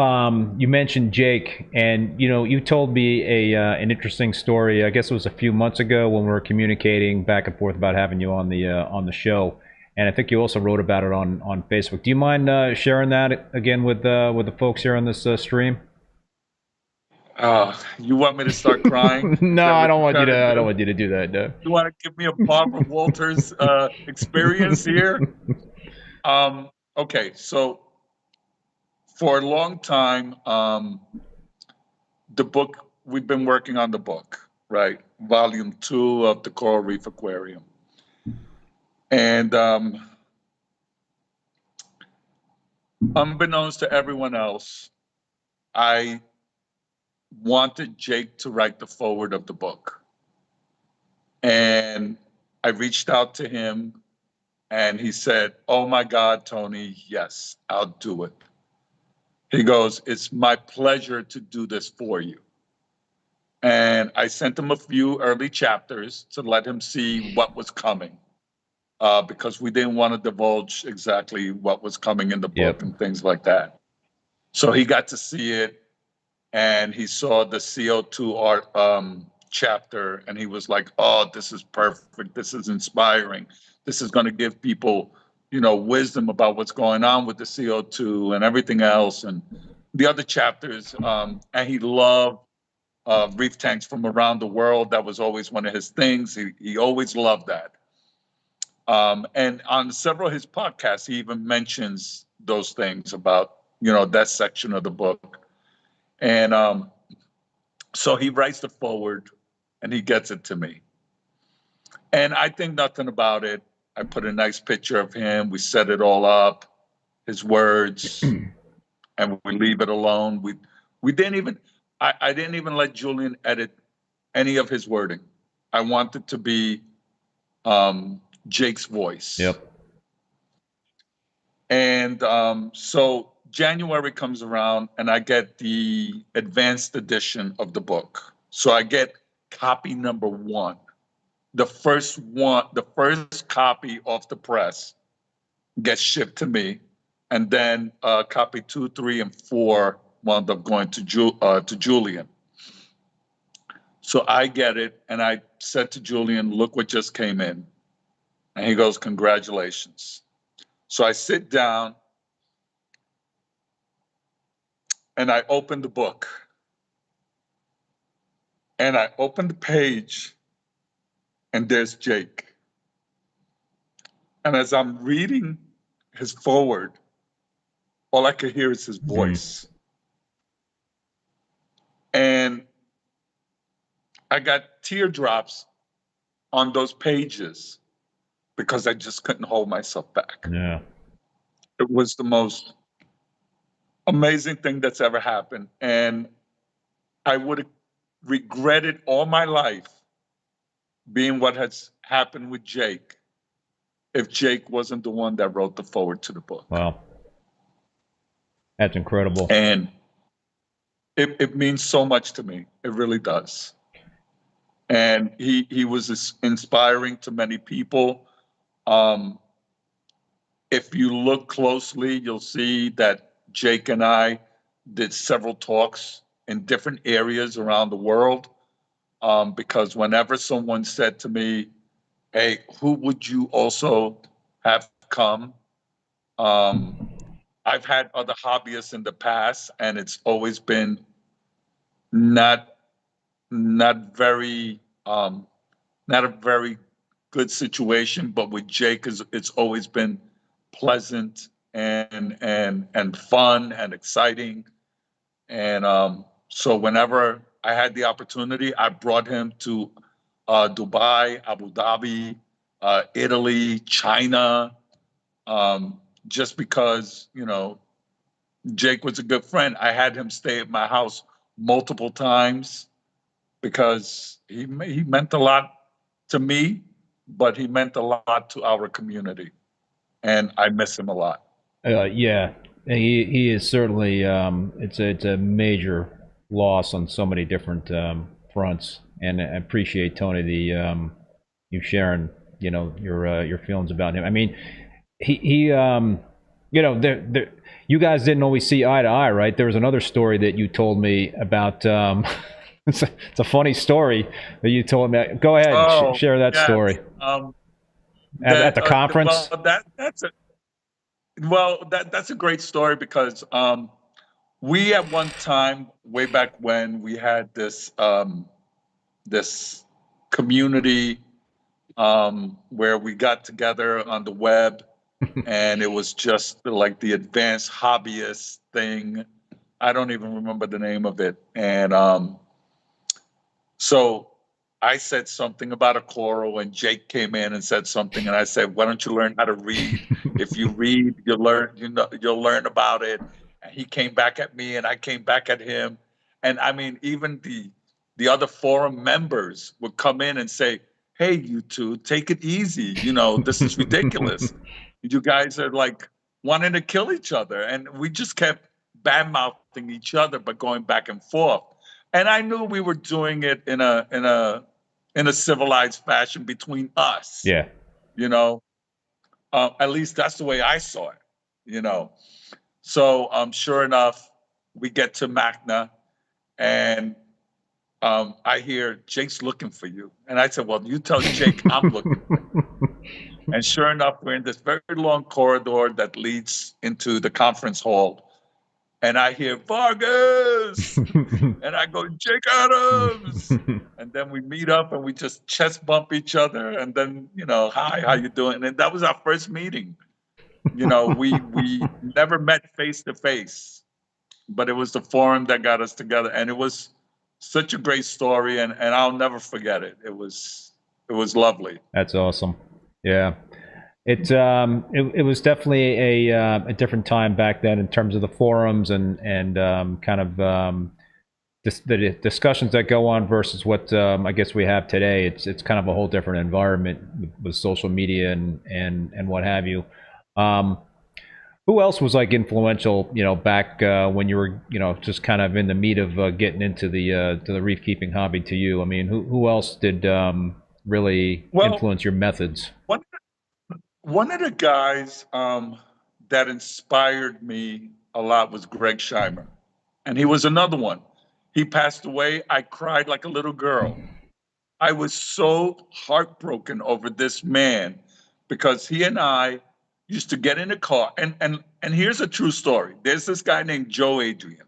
you mentioned Jake, and you told me an interesting story. I guess it was a few months ago when we were communicating back and forth about having you on the show, and I think you also wrote about it on Facebook. Do you mind sharing that again with the folks here on this stream? You want me to start crying? No, I don't want you to. I don't want you to do that. No. You want to give me a Barbara Walters experience here? Okay, so for a long time, we've been working on the book, right? Volume 2 of the Coral Reef Aquarium. And unbeknownst to everyone else, I wanted Jake to write the foreword of the book. And I reached out to him, and he said, oh my God, Tony, yes, I'll do it. He goes, it's my pleasure to do this for you. And I sent him a few early chapters to let him see what was coming, because we didn't want to divulge exactly what was coming in the book and things like that. So he got to see it, and he saw the CO2 art chapter, and he was like, "Oh, this is perfect. This is inspiring. This is going to give people, wisdom about what's going on with the CO2 and everything else." And the other chapters, and he loved reef tanks from around the world. That was always one of his things. He always loved that. And on several of his podcasts, he even mentions those things about, that section of the book. And so he writes the foreword and he gets it to me. And I think nothing about it. I put a nice picture of him. We set it all up, his words, and we leave it alone. We didn't even, I didn't even let Julian edit any of his wording. I wanted to be Jake's voice. Yep. And so January comes around and I get the advanced edition of the book. So I get copy number 1. The first copy off the press gets shipped to me. And then copy 2, 3, and 4 wound up going to Julian. So I get it, and I said to Julian, "Look what just came in." And he goes, "Congratulations." So I sit down, and I open the book. And I open the page, and there's Jake. And as I'm reading his foreword, all I could hear is his voice. And I got teardrops on those pages because I just couldn't hold myself back. Yeah. It was the most amazing thing that's ever happened. And I would have regretted all my life being what has happened with Jake if Jake wasn't the one that wrote the foreword to the book. Wow. That's incredible. And it means so much to me. It really does. And he was inspiring to many people. If you look closely, you'll see that Jake and I did several talks in different areas around the world. Because whenever someone said to me, "Hey, who would you also have come?" I've had other hobbyists in the past, and it's always been not very not a very good situation. But with Jake, it's always been pleasant and fun and exciting. And so whenever I had the opportunity, I brought him to Dubai, Abu Dhabi, Italy, China, just because, Jake was a good friend. I had him stay at my house multiple times because he meant a lot to me, but he meant a lot to our community. And I miss him a lot. Yeah, he is certainly, it's a major loss on so many different fronts. And I appreciate, Tony, you sharing, your feelings about him. I mean, he you guys didn't always see eye to eye, right? There was another story that you told me about. It's a funny story that you told me. Go ahead, share that story. At the conference. That's a great story because we at one time, way back when, we had this this community where we got together on the web. And it was just like the advanced hobbyist thing. I don't even remember the name of it. And so I said something about a coral, and Jake came in and said something, and I said, "Why don't you learn how to read? If you read, you'll learn about it." And he came back at me, and I came back at him. And I mean, even the other forum members would come in and say, "Hey, you two, take it easy. This is ridiculous. You guys are like wanting to kill each other." And we just kept bad-mouthing each other, but going back and forth. And I knew we were doing it in a civilized fashion between us. Yeah. You know, at least that's the way I saw it. You know, so sure enough, we get to Macna, and I hear Jake's looking for you, and I said, "Well, you tell Jake I'm looking for you." And sure enough, we're in this very long corridor that leads into the conference hall. And I hear Vargas, and I go, Jake Adams. And then we meet up and we just chest bump each other. And then, hi, how you doing? And that was our first meeting. We never met face to face, but it was the forum that got us together. And it was such a great story, and I'll never forget it. It was lovely. That's awesome. Yeah. It was definitely a different time back then in terms of the forums and kind of the discussions that go on versus what I guess we have today. It's kind of a whole different environment with social media and what have you. Who else was like influential, back when you were, just kind of in the meat of getting into the reef keeping hobby to you? I mean, who else did really influence your methods? One of the guys that inspired me a lot was Greg Scheimer. And he was another one. He passed away. I cried like a little girl. I was so heartbroken over this man because he and I used to get in a car. And here's a true story. There's this guy named Joe Adrian.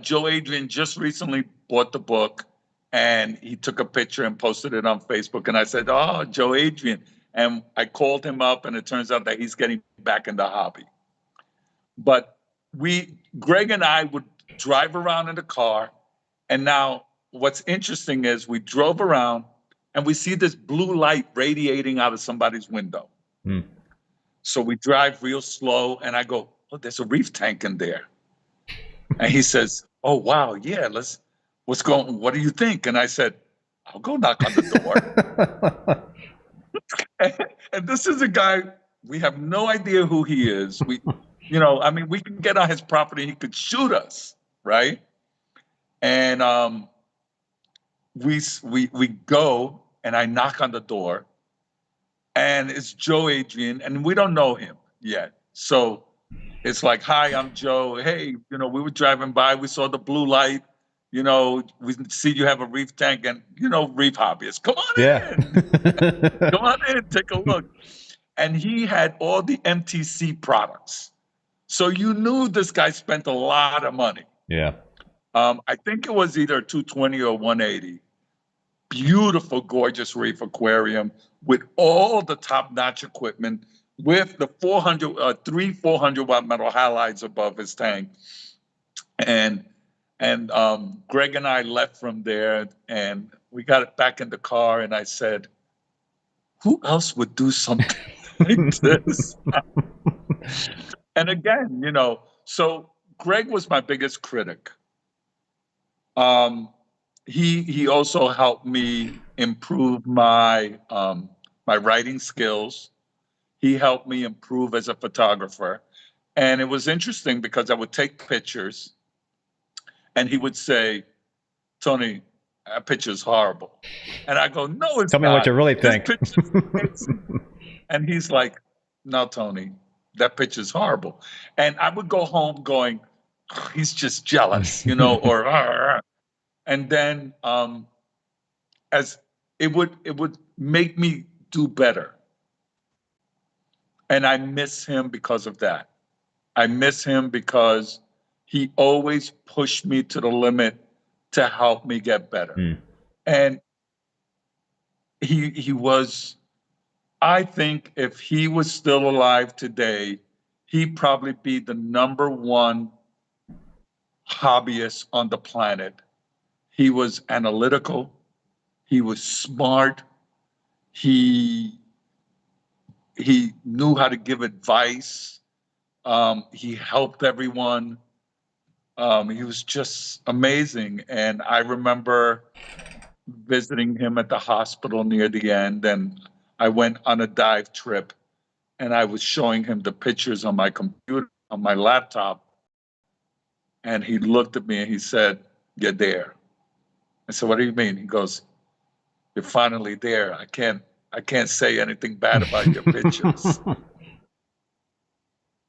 Joe Adrian just recently bought the book, and he took a picture and posted it on Facebook. And I said, "Oh, Joe Adrian." And I called him up, and it turns out that he's getting back in the hobby. But Greg and I would drive around in the car. And now what's interesting is we drove around and we see this blue light radiating out of somebody's window. Mm. So we drive real slow, and I go, "Oh, there's a reef tank in there." And he says, "Oh, wow, yeah, what do you think?" And I said, "I'll go knock on the door." And this is a guy, we have no idea who he is. We can get on his property, he could shoot us, right? And we go, and I knock on the door, and it's Joe Adrian, and we don't know him yet. So it's like, "Hi, I'm Joe. Hey, we were driving by, we saw the blue light. We see you have a reef tank, and, reef hobbyists. Come on in. Come on in, take a look." And he had all the MTC products. So you knew this guy spent a lot of money. Yeah. I think it was either 220 or 180. Beautiful, gorgeous reef aquarium with all the top-notch equipment, with the 400-watt metal halides above his tank. And Greg and I left from there, and we got it back in the car, and I said, "Who else would do something like this?" And again, so Greg was my biggest critic. He also helped me improve my writing skills. He helped me improve as a photographer. And it was interesting because I would take pictures, and he would say, "Tony, that picture's horrible." And I go, "No, it's not. Tell me what you really think." And he's like, "No, Tony, that picture's horrible." And I would go home going, "He's just jealous," or "Arr." And then as it would make me do better. And I miss him because of that. I miss him because he always pushed me to the limit to help me get better. Mm. And he was, I think if he was still alive today, he'd probably be the #1 hobbyist on the planet. He was analytical. He was smart. He knew how to give advice. He helped everyone. He was just amazing. And I remember visiting him at the hospital near the end, and I went on a dive trip, and I was showing him the pictures on my computer, on my laptop. And he looked at me and he said, you're there. I said, what do you mean? He goes, you're finally there. I can't say anything bad about your pictures.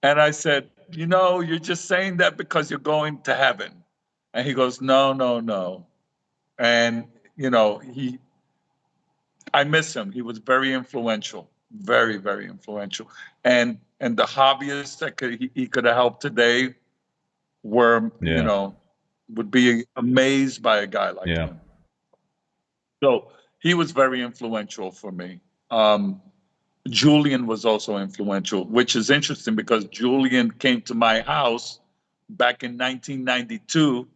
And I said, you're just saying that because you're going to heaven. And he goes, no, no, no. And, I miss him. He was very influential, very, very influential. And the hobbyists that he could have helped today were, would be amazed by a guy like him. So he was very influential for me. Julian was also influential, which is interesting because Julian came to my house back in 1992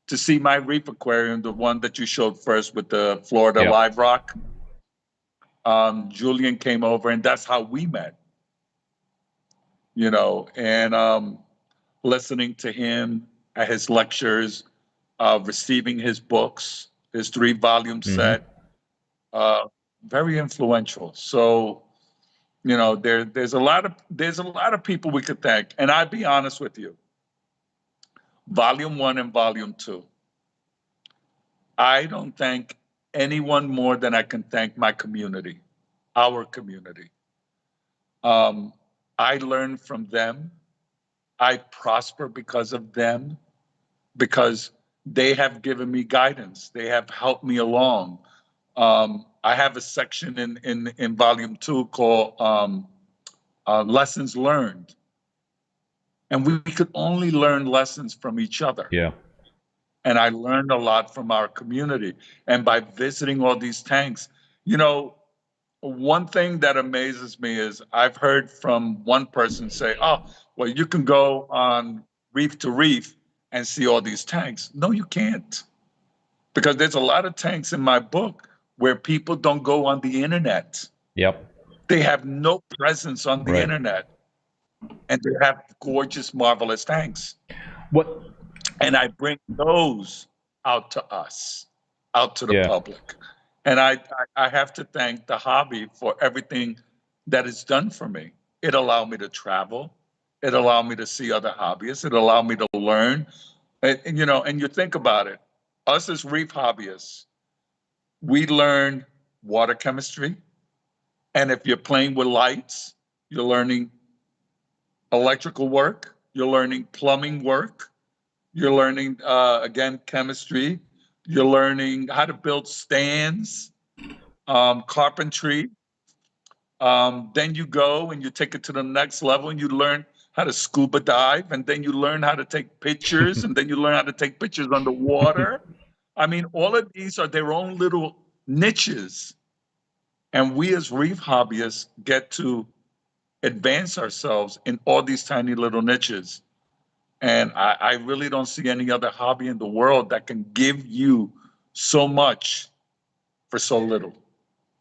to see my reef aquarium, the one that you showed first with the Florida live rock. Julian came over, and that's how we met. And listening to him at his lectures, receiving his books, his 3-volume set, very influential. So, there's a lot of people we could thank. And I'd be honest with you, Volume 1 and Volume 2, I don't thank anyone more than I can thank my community, our community. I learned from them. I prosper because of them, because they have given me guidance. They have helped me along. I have a section in Volume 2 called Lessons Learned. And we could only learn lessons from each other. Yeah. And I learned a lot from our community. And by visiting all these tanks, one thing that amazes me is I've heard from one person say, oh, well, you can go on Reef to Reef and see all these tanks. No, you can't. Because there's a lot of tanks in my book where people don't go on the internet. Yep. They have no presence on the internet. And they have gorgeous, marvelous tanks. And I bring those out to us, out to the public. And I have to thank the hobby for everything that it's done for me. It allowed me to travel. It allowed me to see other hobbyists. It allowed me to learn. And you think about it, us as reef hobbyists, we learn water chemistry. And if you're playing with lights, you're learning electrical work, you're learning plumbing work, you're learning, again, chemistry, you're learning how to build stands, carpentry. Then you go and you take it to the next level and you learn how to scuba dive, and then you learn how to take pictures, and then you learn how to take pictures underwater. I mean, all of these are their own little niches. And we as reef hobbyists get to advance ourselves in all these tiny little niches. And I really don't see any other hobby in the world that can give you so much for so little.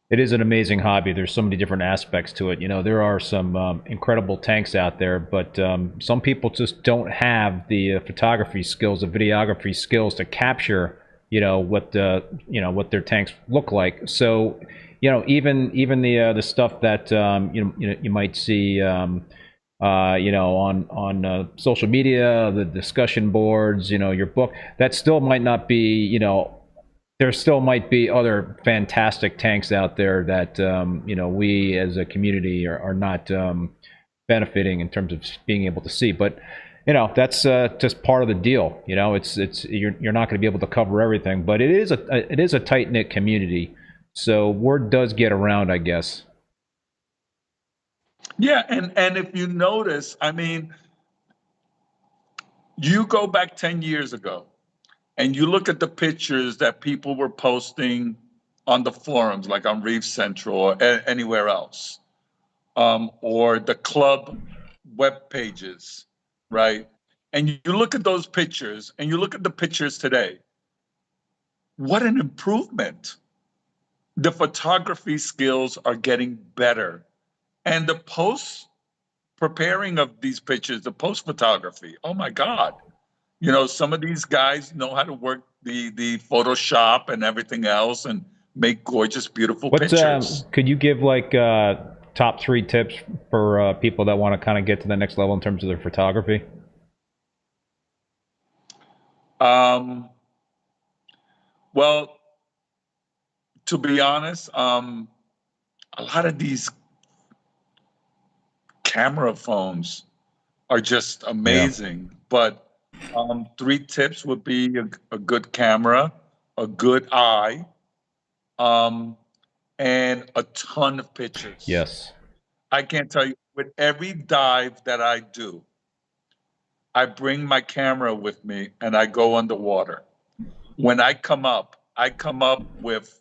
It is an amazing hobby. There's so many different aspects to it. There are some incredible tanks out there, but some people just don't have the photography skills, the videography skills to capture, what their tanks look like. So, even the stuff that you might see, on social media, the discussion boards, your book, that still might not be, there still might be other fantastic tanks out there that we as a community are not benefiting in terms of being able to see. But that's just part of the deal. It's you're not going to be able to cover everything, but it is a tight knit community. So word does get around, I guess. Yeah, and if you notice, I mean, you go back 10 years ago and you look at the pictures that people were posting on the forums, like on Reef Central or anywhere else, or the club web pages, right? And you look at those pictures and you look at the pictures today. What an improvement. The photography skills are getting better. And the post preparing of these pictures, the post photography, oh my God. Some of these guys know how to work the Photoshop and everything else and make gorgeous, beautiful pictures. Could you give top 3 tips for people that want to kind of get to the next level in terms of their photography? Well, to be honest, a lot of these camera phones are just amazing. But 3 tips would be a good camera, a good eye, and a ton of pictures. Yes. I can't tell you, with every dive that I do, I bring my camera with me and I go underwater. When I come up with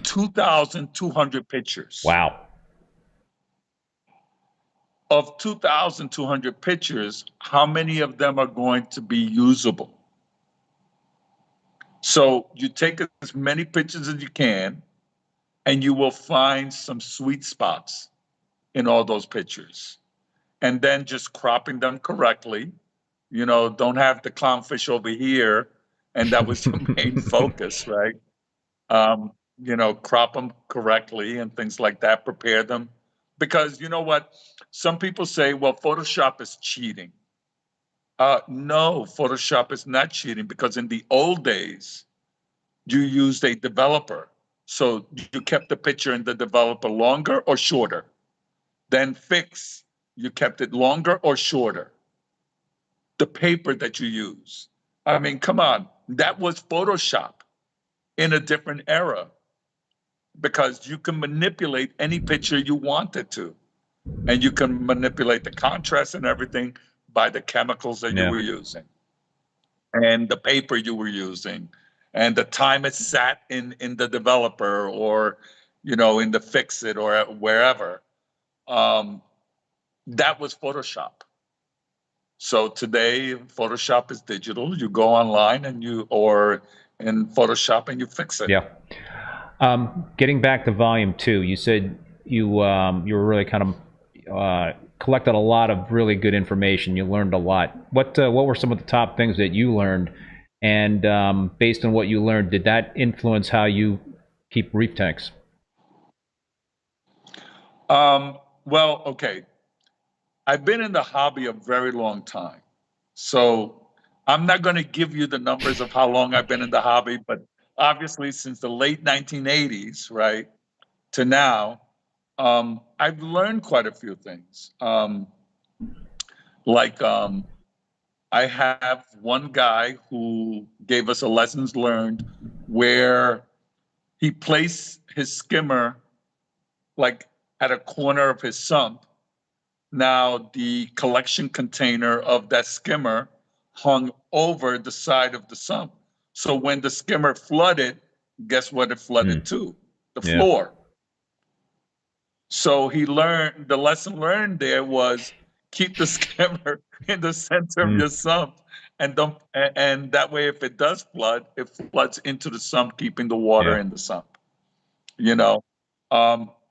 2,200 pictures. Wow. Of 2,200 pictures, how many of them are going to be usable? So you take as many pictures as you can, and you will find some sweet spots in all those pictures. And then just cropping them correctly. Don't have the clownfish over here. And that was the main focus, right? Crop them correctly and things like that, prepare them. Because you know what? Some people say, well, Photoshop is cheating. No, Photoshop is not cheating, because in the old days, you used a developer. So you kept the picture in the developer longer or shorter. Then fix, you kept it longer or shorter. The paper that you use. I mean, come on, that was Photoshop in a different era, because you can manipulate any picture you wanted to. And you can manipulate the contrast and everything by the chemicals that you were using, and the paper you were using, and the time it sat in the developer, or in the fix it or wherever. That was Photoshop. So today, Photoshop is digital. You go online or in Photoshop and you fix it. Yeah. Getting back to volume 2, you said you were really kind of collected a lot of really good information. You learned a lot. What were some of the top things that you learned? And based on what you learned, did that influence how you keep reef tanks? Well, okay. I've been in the hobby a very long time. So I'm not going to give you the numbers of how long I've been in the hobby, but obviously since the late 1980s, right, to now, I've learned quite a few things. I have one guy who gave us a lessons learned where he placed his skimmer like at a corner of his sump. Now, the collection container of that skimmer hung over the side of the sump. So when the skimmer flooded, guess what it flooded to? The floor. So the lesson learned there was keep the skimmer in the center of your sump, and that way, if it does flood, it floods into the sump, keeping the water in the sump.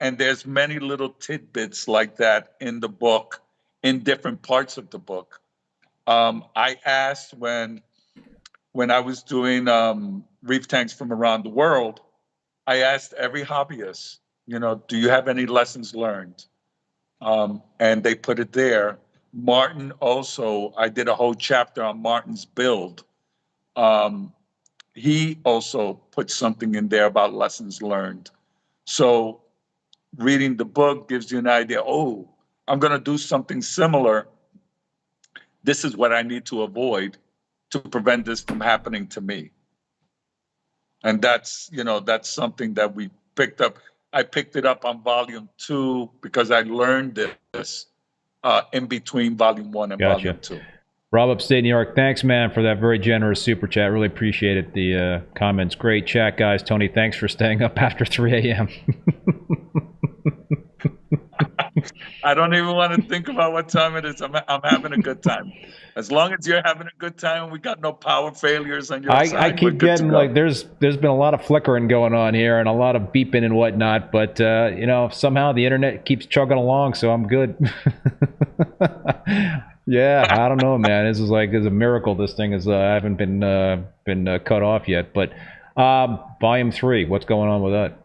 And there's many little tidbits like that in the book, in different parts of the book. I asked when I was doing reef tanks from around the world, I asked every hobbyist, do you have any lessons learned? And they put it there. Martin also, I did a whole chapter on Martin's build. He also put something in there about lessons learned. So reading the book gives you an idea, oh, I'm going to do something similar. This is what I need to avoid to prevent this from happening to me. And that's something that we picked up. I picked it up on volume 2 because I learned this in between volume 1 and volume 2. Rob, upstate New York, thanks, man, for that very generous super chat. Really appreciate it. The comments. Great chat, guys. Tony, thanks for staying up after 3 a.m. I don't even want to think about what time it is. I'm having a good time. As long as you're having a good time, we got no power failures on your side. I keep getting like there's been a lot of flickering going on here and a lot of beeping and whatnot, but somehow the internet keeps chugging along, so I'm good. Yeah, I don't know, man. This is a miracle. This thing is I haven't been cut off yet. But volume 3, what's going on with that?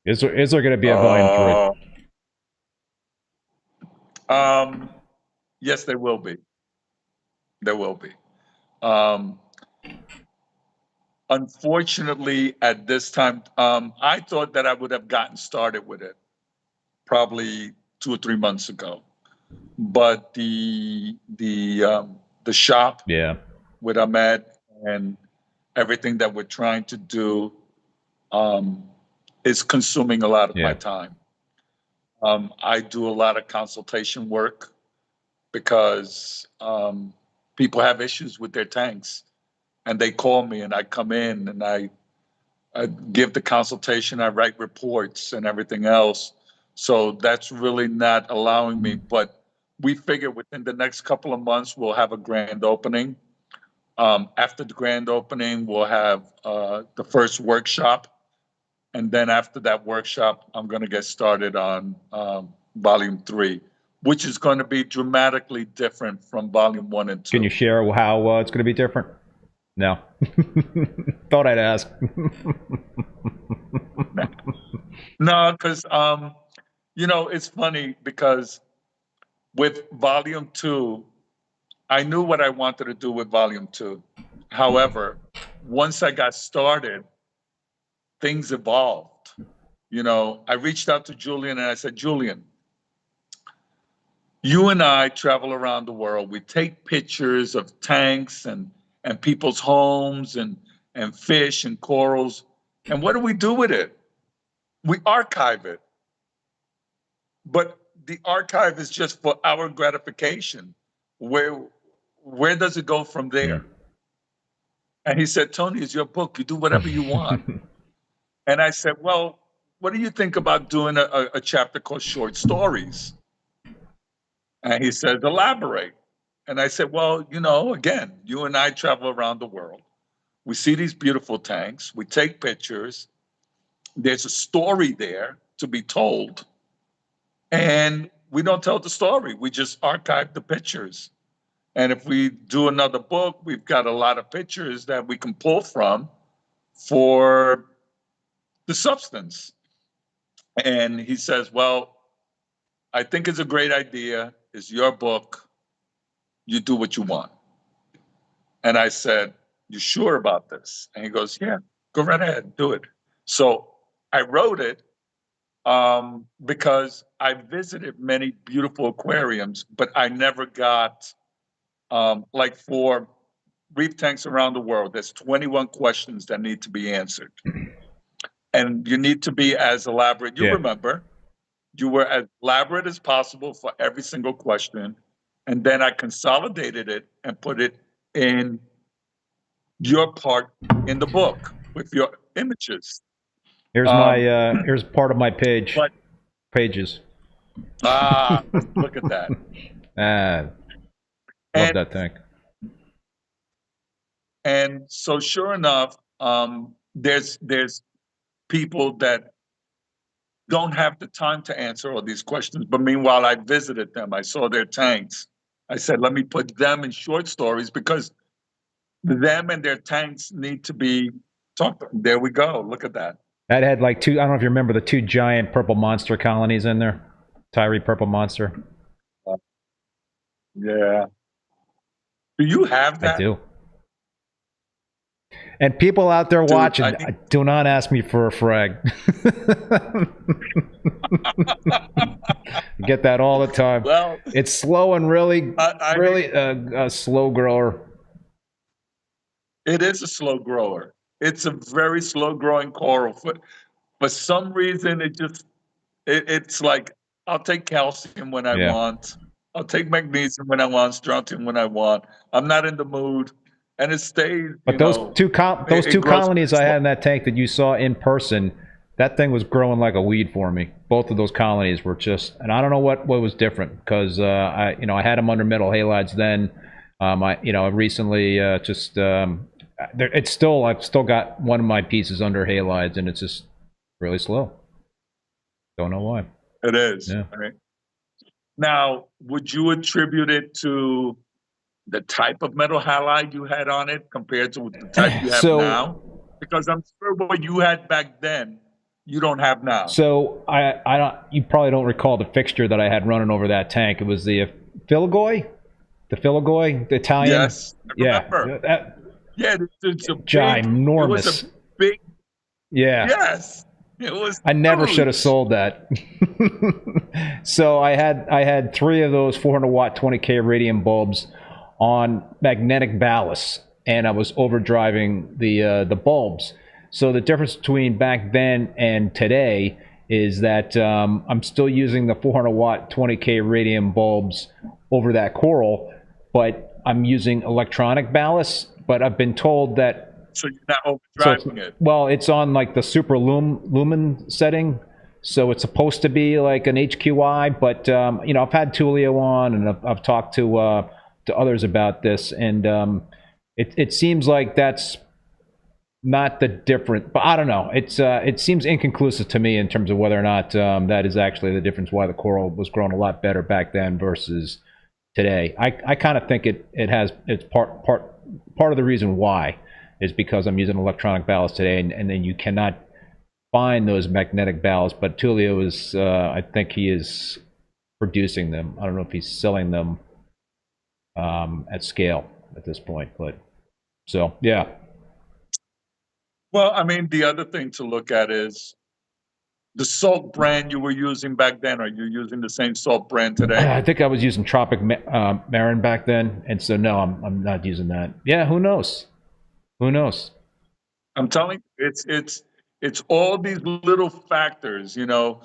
Is there going to be a volume 3? Yes, there will be. There will be. Unfortunately, at this time, I thought that I would have gotten started with it probably 2 or 3 months ago, but the shop with Ahmed and everything that we're trying to do is consuming a lot of my time. I do a lot of consultation work because people have issues with their tanks, and they call me, and I come in and I give the consultation, I write reports and everything else. So that's really not allowing me, but we figure within the next couple of months, we'll have a grand opening. After the grand opening, we'll have the first workshop. And then after that workshop, I'm going to get started on volume 3, which is going to be dramatically different from volume 1 and 2. Can you share how it's going to be different? No. Thought I'd ask. No, because, it's funny because with volume 2, I knew what I wanted to do with volume 2. However, once I got started, things evolved. I reached out to Julian and I said, Julian, you and I travel around the world. We take pictures of tanks and people's homes and fish and corals. And what do we do with it? We archive it. But the archive is just for our gratification. Where does it go from there? And he said, Tony, it's your book. You do whatever you want. And I said, well, what do you think about doing a chapter called Short Stories? And he said, elaborate. And I said, well, again, you and I travel around the world. We see these beautiful tanks. We take pictures. There's a story there to be told. And we don't tell the story. We just archive the pictures. And if we do another book, we've got a lot of pictures that we can pull from for the substance. And he says, well, I think it's a great idea. It's your book. You do what you want. And I said, you sure about this? And he goes, yeah, go right ahead, do it. So I wrote it because I visited many beautiful aquariums, but I never got, like for reef tanks around the world, there's 21 questions that need to be answered. And you need to be as elaborate. You remember, you were as elaborate as possible for every single question. And then I consolidated it and put it in your part in the book with your images. Here's here's part of my pages. Look at that. Love that tank. And so sure enough, there's people that don't have the time to answer all these questions. But meanwhile, I visited them. I saw their tanks. I said, let me put them in short stories because them and their tanks need to be talked about. There we go. Look at that. That had like I don't know if you remember the 2 giant purple monster colonies in there. Tyree purple monster. Yeah. Do you have that? I do. And people out there watching, do not ask me for a frag. Get that all the time. Well, it's slow and really a slow grower. It is a slow grower. It's a very slow growing coral. For some reason, it's like, I'll take calcium when I want. I'll take magnesium when I want, strontium when I want. I'm not in the mood. And it stays. But those two colonies I had in that tank that you saw in person, that thing was growing like a weed for me. Both of those colonies were just, and I don't know what was different because I had them under metal halides then. I recently I've still got one of my pieces under halides, and it's just really slow. Don't know why. It is. Yeah. Right. Now, would you attribute it to the type of metal halide you had on it compared to the type you have now? Because I'm sure what you had back then, you don't have now. So you probably don't recall the fixture that I had running over that tank. It was the Filigoy, the Italian. Yes, I remember. Yeah, it's a big. It was Ginormous. a big. Yeah. Yes, it was. I never should have huge. sold that. So I had 3 of those 400 watt 20K radium bulbs on magnetic ballast, and I was overdriving the bulbs. So the difference between back then and today is that I'm still using the 400 watt 20K radium bulbs over that coral, but I'm using electronic ballast. But I've been told that So you're not so it's, overdriving it. well, it's on like the super lumen setting, so it's supposed to be like an HQI. But you know, I've had Tulio on, and I've talked to others about this, and it seems like that's not the different. But I don't know. It seems inconclusive to me in terms of whether or not that is actually the difference. Why the coral was growing a lot better back then versus today. I kind of think it's part of the reason why is because I'm using electronic ballast today, and then you cannot find those magnetic ballasts. But Tulio is, I think he is producing them. I don't know if he's selling them at scale at this point, but so yeah. Well, I mean, the other thing to look at is the salt brand you were using back then. Are you using the same salt brand today? I think I was using Tropic Marin back then, and so no, I'm not using that. Yeah, who knows? Who knows? I'm telling you, it's all these little factors. You know,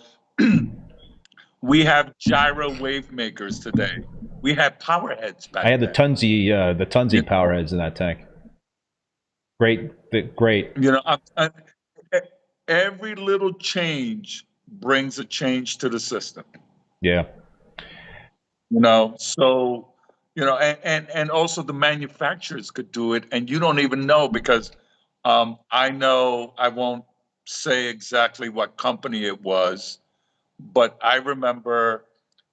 we have gyro wave makers today. We had power heads back I had the then. Tunzi power heads in that tank. Great. You know, every little change brings a change to the system. Yeah. You know, so you know, and also the manufacturers could do it, and you don't even know because I know I won't say exactly what company it was, but I remember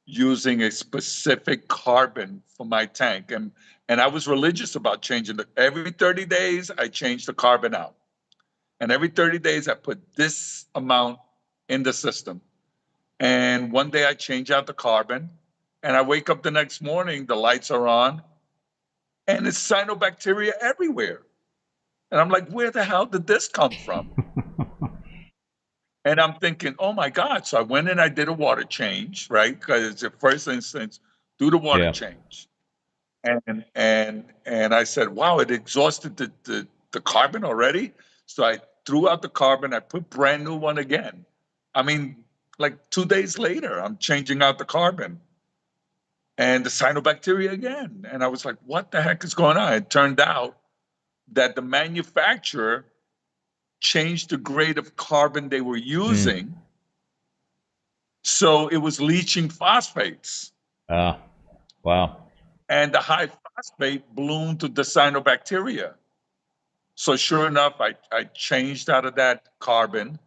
using a specific carbon for my tank, and I was religious about changing it. Every 30 days, I changed the carbon out, and every 30 days, I put this amount in the system. And one day, I change out the carbon, and I wake up the next morning, the lights are on, and it's cyanobacteria everywhere. And I'm like, where the hell did this come from? And I'm thinking, oh my God. So I went and I did a water change, right? Because it's the first instance, do the water Yeah. change. And I said, wow, it exhausted the carbon already. So I threw out the carbon, I put brand new one again. I mean, like 2 days later, I'm changing out the carbon and the cyanobacteria again. And I was like, what the heck is going on? It turned out that the manufacturer changed the grade of carbon they were using. So it was leaching phosphates. Wow. And the high phosphate bloomed to the cyanobacteria. So sure enough, I changed out of that carbon.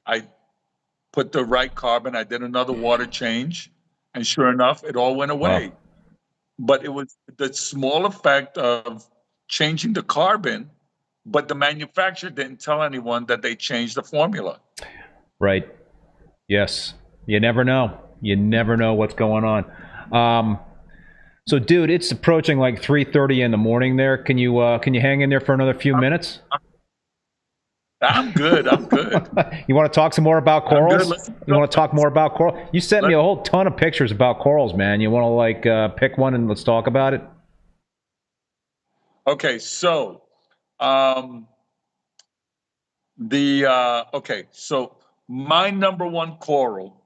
I put the right carbon. I did another water change. And sure enough, it all went away. Wow. But it was the small effect of changing the carbon, but the manufacturer didn't tell anyone that they changed the formula. Right. Yes. You never know. You never know what's going on. So, dude, it's approaching like 3:30 in the morning. There, can you hang in there for another few minutes? I'm good. I'm good. You want to talk some more about corals? You want to talk more about coral? You sent me a whole ton of pictures about corals, man. You want to like pick one and let's talk about it? Okay, so so my number one coral.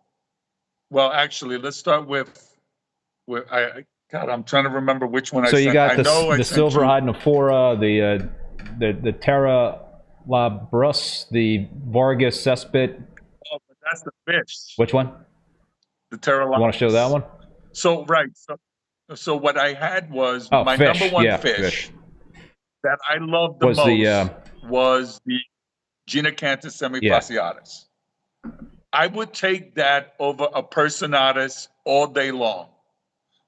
Well, actually, let's start with God, I'm trying to remember which one I sent. So you got the sent silver you. hydnophora, the Terra labrus, the Vargas cespit. Oh, but that's the fish. Which one? The Terra labrus. You want to show that one? So right. So what I had was my fish. number one Yeah, fish that I loved the was most was the Ginacanthus semifasciatus. I would take that over a Personatus all day long.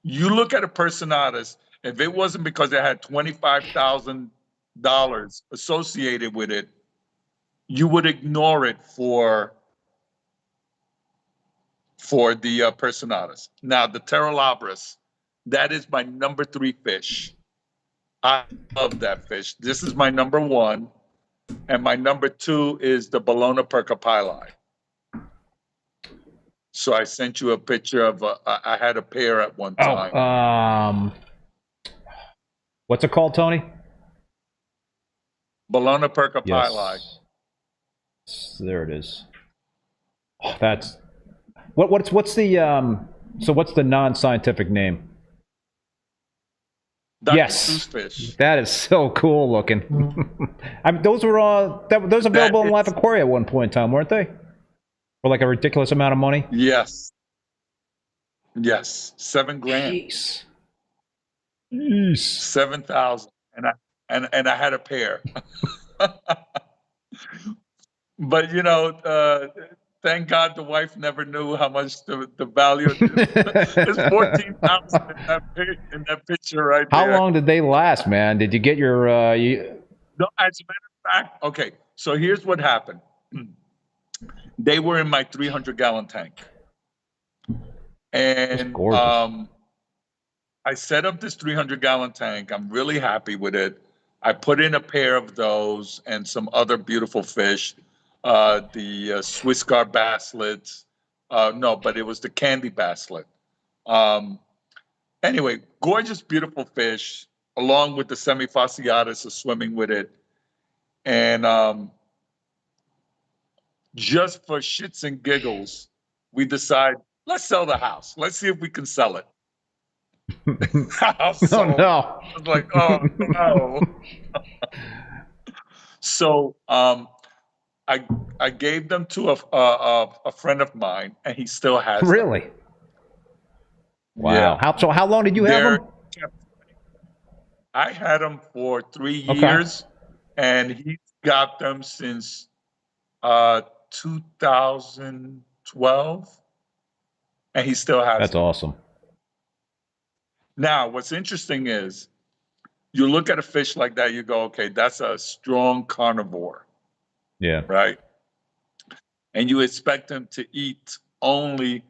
You look at a Personatus, if it wasn't because it had $25,000 associated with it, you would ignore it for the Personatus. Now, the Terra labrus, that is my number 3 fish. I love that fish. This is my number one. And my number two is the Bologna percapili. So I sent you a picture of, I had a pair at one time. What's it called, Tony? Bologna percapili. Yes. There it is. Oh, that's what's the so what's the non-scientific name? Dr. Yes, Seuss fish. that is so cool looking. Those were those available in Life Aquaria at one point in time, weren't they? For like a ridiculous amount of money. Yes. Yes, $7,000. Jeez. 7,000, and I had a pair. But you know, thank God the wife never knew how much the value of it's 14,000 in that picture right there. How long did they last, man? Did you get your No, as a matter of fact, okay, so here's what happened. They were in my 300-gallon tank. And I set up this 300-gallon tank. I'm really happy with it. I put in a pair of those and some other beautiful fish. The Swiss guard basslets. No, but it was the candy basslet. Anyway, gorgeous, beautiful fish, along with the semifasciatus are swimming with it. And just for shits and giggles, we decide, let's sell the house. Let's see if we can sell it. So, oh, no. I was like, oh, no. So I gave them to a friend of mine, and he still has them. Really? Wow. Yeah. How long did you have them? I had them for 3 years, and he got them since 2012, and he still has That's them. Awesome. Now, what's interesting is you look at a fish like that, you go, okay, that's a strong carnivore. Yeah. Right? And you expect him to eat only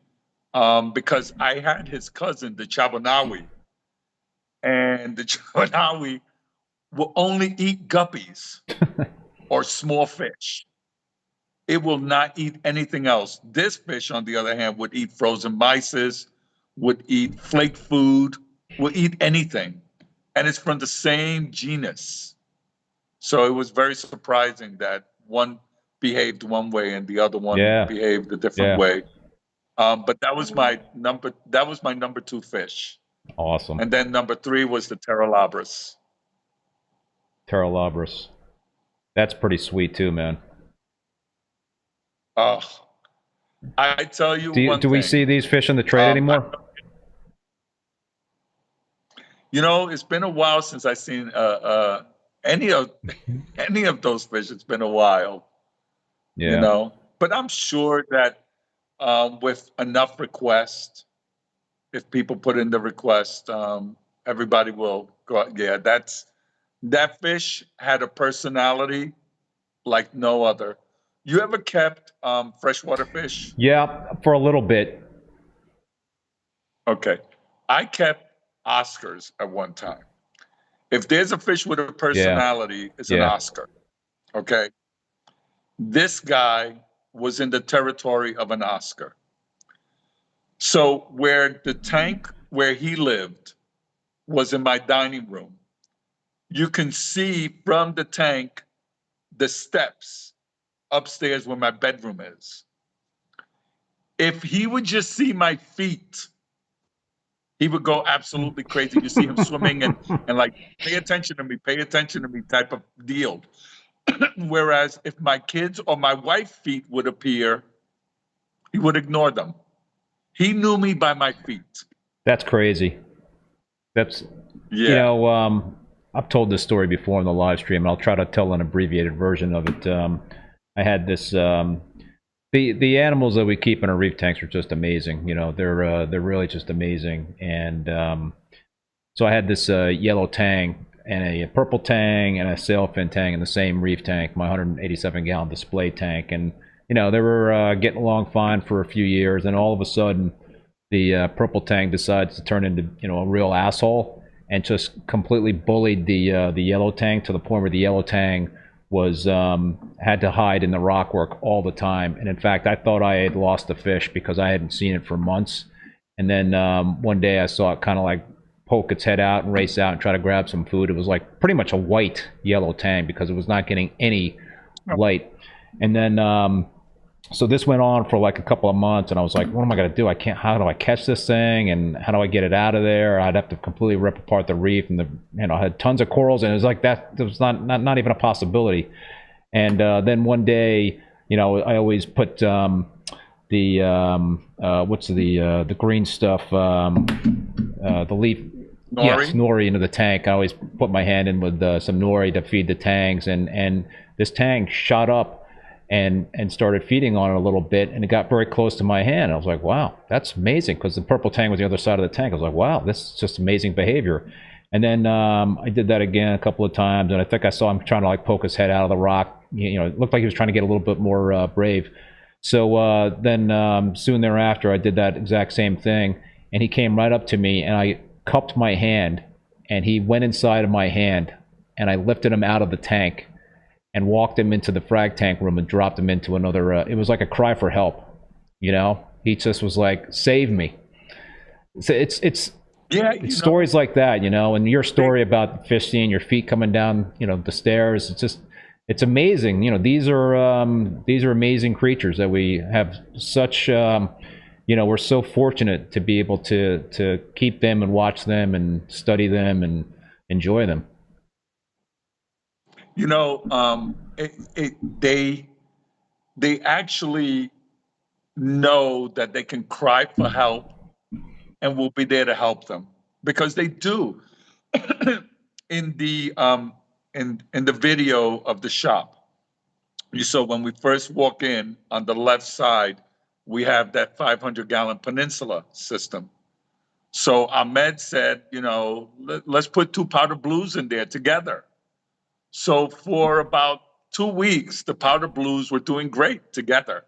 because I had his cousin, the Chabonawi, and the Chabonawi will only eat guppies or small fish. It will not eat anything else. This fish, on the other hand, would eat frozen mysis, would eat flake food, would eat anything. And it's from the same genus. So it was very surprising that one behaved one way and the other one behaved a different way. But that was my number two fish. Awesome. And then number three was the Pterolabris. Pterolabris. That's pretty sweet too, man. I tell you, do we see these fish in the trade anymore? You know, it's been a while since I've seen any of those fish. It's been a while. Yeah. You know, but I'm sure that with enough requests, if people put in the request, everybody will go. Yeah, that fish had a personality like no other. You ever kept freshwater fish? Yeah, for a little bit. Okay, I kept Oscars at one time. If there's a fish with a personality, it's an Oscar. Okay. This guy was in the territory of an Oscar. So where the tank where he lived was in my dining room, you can see from the tank the steps upstairs where my bedroom is. If he would just see my feet, he would go absolutely crazy. You see him swimming and like, pay attention to me type of deal. Whereas if my kids or my wife's feet would appear, he would ignore them. He knew me by my feet. That's crazy. That's, you know, I've told this story before in the live stream, and I'll try to tell an abbreviated version of it. I had this, the animals that we keep in our reef tanks are just amazing. You know, they're really just amazing. And so I had this yellow tang and a purple tang and a sailfin tang in the same reef tank, my 187-gallon display tank. And, you know, they were getting along fine for a few years. And all of a sudden, the purple tang decides to turn into, you know, a real asshole and just completely bullied the yellow tang to the point where the yellow tang was had to hide in the rockwork all the time. And in fact, I thought I had lost the fish because I hadn't seen it for months. And then one day I saw it kind of like poke its head out and race out and try to grab some food. It was like pretty much a white yellow tang because it was not getting any light. And then so this went on for like a couple of months, and I was like, what am I going to do? How do I catch this thing, and how do I get it out of there? I'd have to completely rip apart the reef, and I had tons of corals, and it was like that. It was not even a possibility. And then one day, I always put the green stuff, the leaf, nori? Yes, nori into the tank. I always put my hand in with some nori to feed the tangs, and this tang shot up and started feeding on it a little bit, and it got very close to my hand. I was like, wow, that's amazing, because the purple tang was the other side of the tank. I was like, wow, this is just amazing behavior. And then I did that again a couple of times, and I think I saw him trying to like poke his head out of the rock. It looked like he was trying to get a little bit more brave. So then soon thereafter, I did that exact same thing, and he came right up to me, and I cupped my hand, and he went inside of my hand, and I lifted him out of the tank and walked him into the frag tank room and dropped him into another, it was like a cry for help, He just was like, save me. So it's stories like that, and your story about the fish seeing your feet coming down, the stairs, it's amazing. These are amazing creatures that we have such, we're so fortunate to be able to keep them and watch them and study them and enjoy them. They actually know that they can cry for help, and we'll be there to help them, because they do. In the video of the shop, you saw when we first walk in, on the left side, we have that 500-gallon peninsula system. So Ahmed said, let's put 2 powder blues in there together. So for about 2 weeks, the powder blues were doing great together.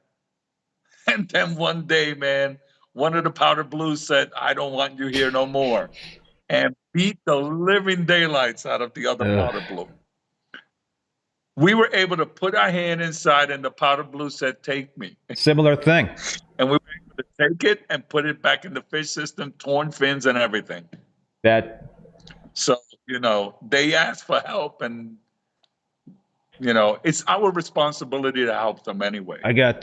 And then one day, man, one of the powder blues said, I don't want you here no more, and beat the living daylights out of the other powder blue. We were able to put our hand inside, and the powder blue said, take me. Similar thing. And we were able to take it and put it back in the fish system, torn fins and everything. So, they asked for help, and it's our responsibility to help them anyway. I got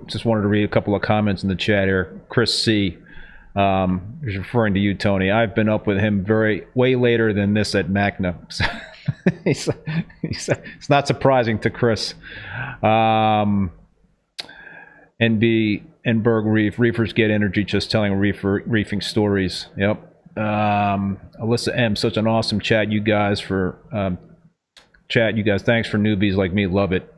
just wanted to read a couple of comments in the chat here. Chris C. is referring to you, Tony. I've been up with him way later than this at Magna. It's not surprising to Chris. NB Enberg Reef. Reefers get energy just telling reefing stories. Yep. Alyssa M. Such an awesome chat, you guys. Thanks for newbies like me. Love it.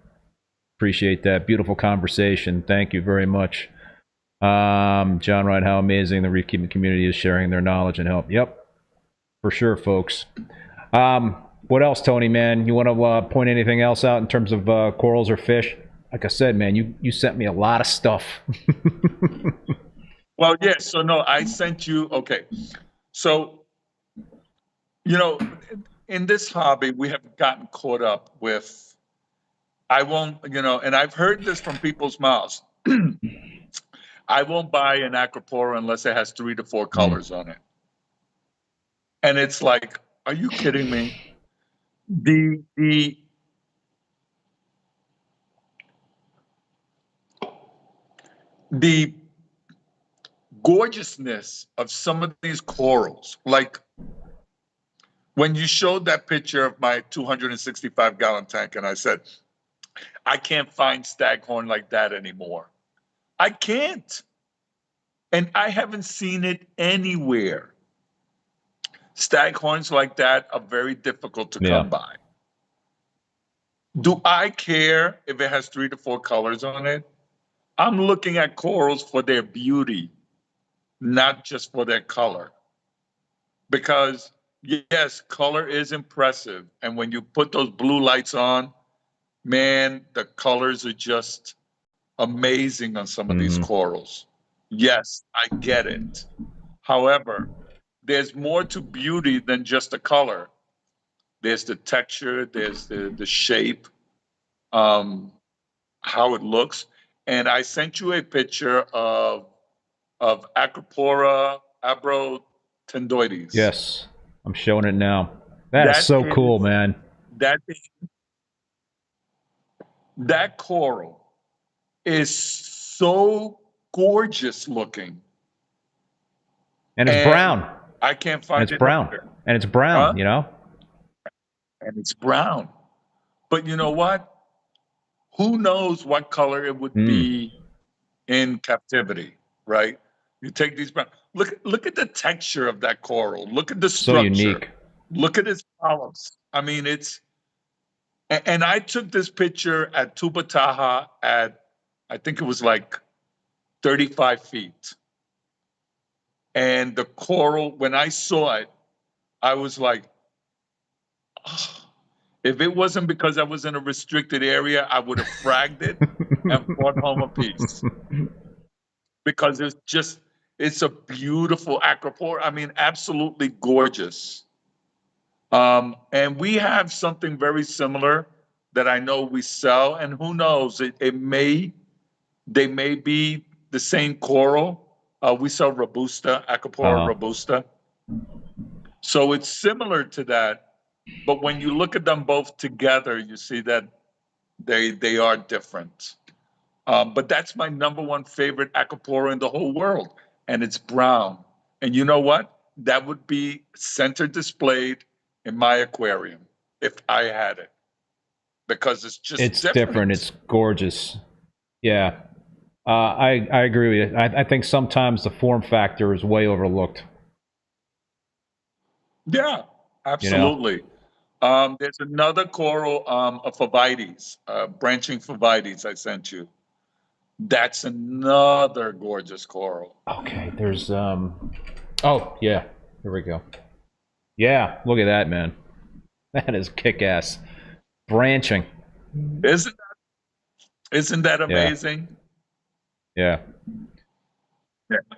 Appreciate that. Beautiful conversation. Thank you very much. John Wright, how amazing the reef keeping community is sharing their knowledge and help. Yep. For sure, folks. What else, Tony, man? You want to point anything else out in terms of corals or fish? Like I said, man, you sent me a lot of stuff. Well, yeah. So, no, I sent you. Okay. So, in this hobby, we have gotten caught up with, and I've heard this from people's mouths. I won't buy an Acropora unless it has 3 to 4 colors on it. And it's like, are you kidding me? The gorgeousness of some of these corals, like when you showed that picture of my 265-gallon tank, and I said, I can't find staghorn like that anymore. I can't. And I haven't seen it anywhere. Staghorns like that are very difficult to come by. Do I care if it has 3 to 4 colors on it? I'm looking at corals for their beauty, not just for their color. Because yes, color is impressive. And when you put those blue lights on, man, the colors are just amazing on some of these corals. Yes, I get it. However, there's more to beauty than just the color. There's the texture, there's the shape, how it looks. And I sent you a picture of Acropora abrotendoides. Yes, I'm showing it now. That is so cool, man. That coral is so gorgeous looking. And it's brown. I can't find it. It's brown. And it's brown, you know? And it's brown. But you know what? Who knows what color it would be in captivity, right? You take these brown. Look at the texture of that coral. Look at the structure. So unique. Look at its polyps. I mean, it's... And I took this picture at Tubataha at, I think it was like 35 feet. And the coral, when I saw it, I was like, oh, if it wasn't because I was in a restricted area, I would have fragged it and brought home a piece. Because it's a beautiful Acropora. I mean, absolutely gorgeous. And we have something very similar that I know we sell, and who knows, they may be the same coral. We sell Robusta, Acropora Robusta. So it's similar to that, but when you look at them both together, you see that they are different. But that's my #1 favorite Acropora in the whole world, and it's brown. And you know what? That would be center displayed in my aquarium if I had it, because it's different. It's gorgeous. Yeah, I agree with you. I think sometimes the form factor is way overlooked. Yeah, absolutely. You know? There's another coral, a Favites, branching Favites I sent you. That's another gorgeous coral. Okay, there's oh yeah, here we go. Yeah, look at that, man. That is kick-ass. Branching. Isn't that amazing? Yeah.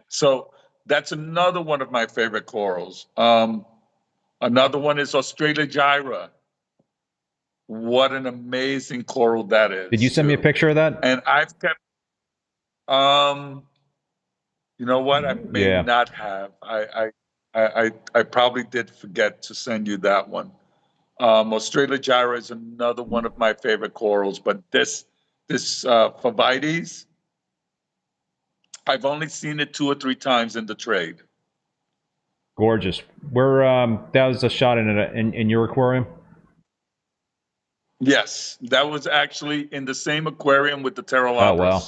So that's another one of my favorite corals. Another one is Australia gyra. What an amazing coral that is. Did you send me a picture of that? And I've kept, you know what? I may not have. I probably did forget to send you that one. Australia gyra is another one of my favorite corals, but this Favites, I've only seen it 2 or 3 times in the trade. Gorgeous. That was a shot in your aquarium? Yes, that was actually in the same aquarium with the Pterolopus. Oh wow!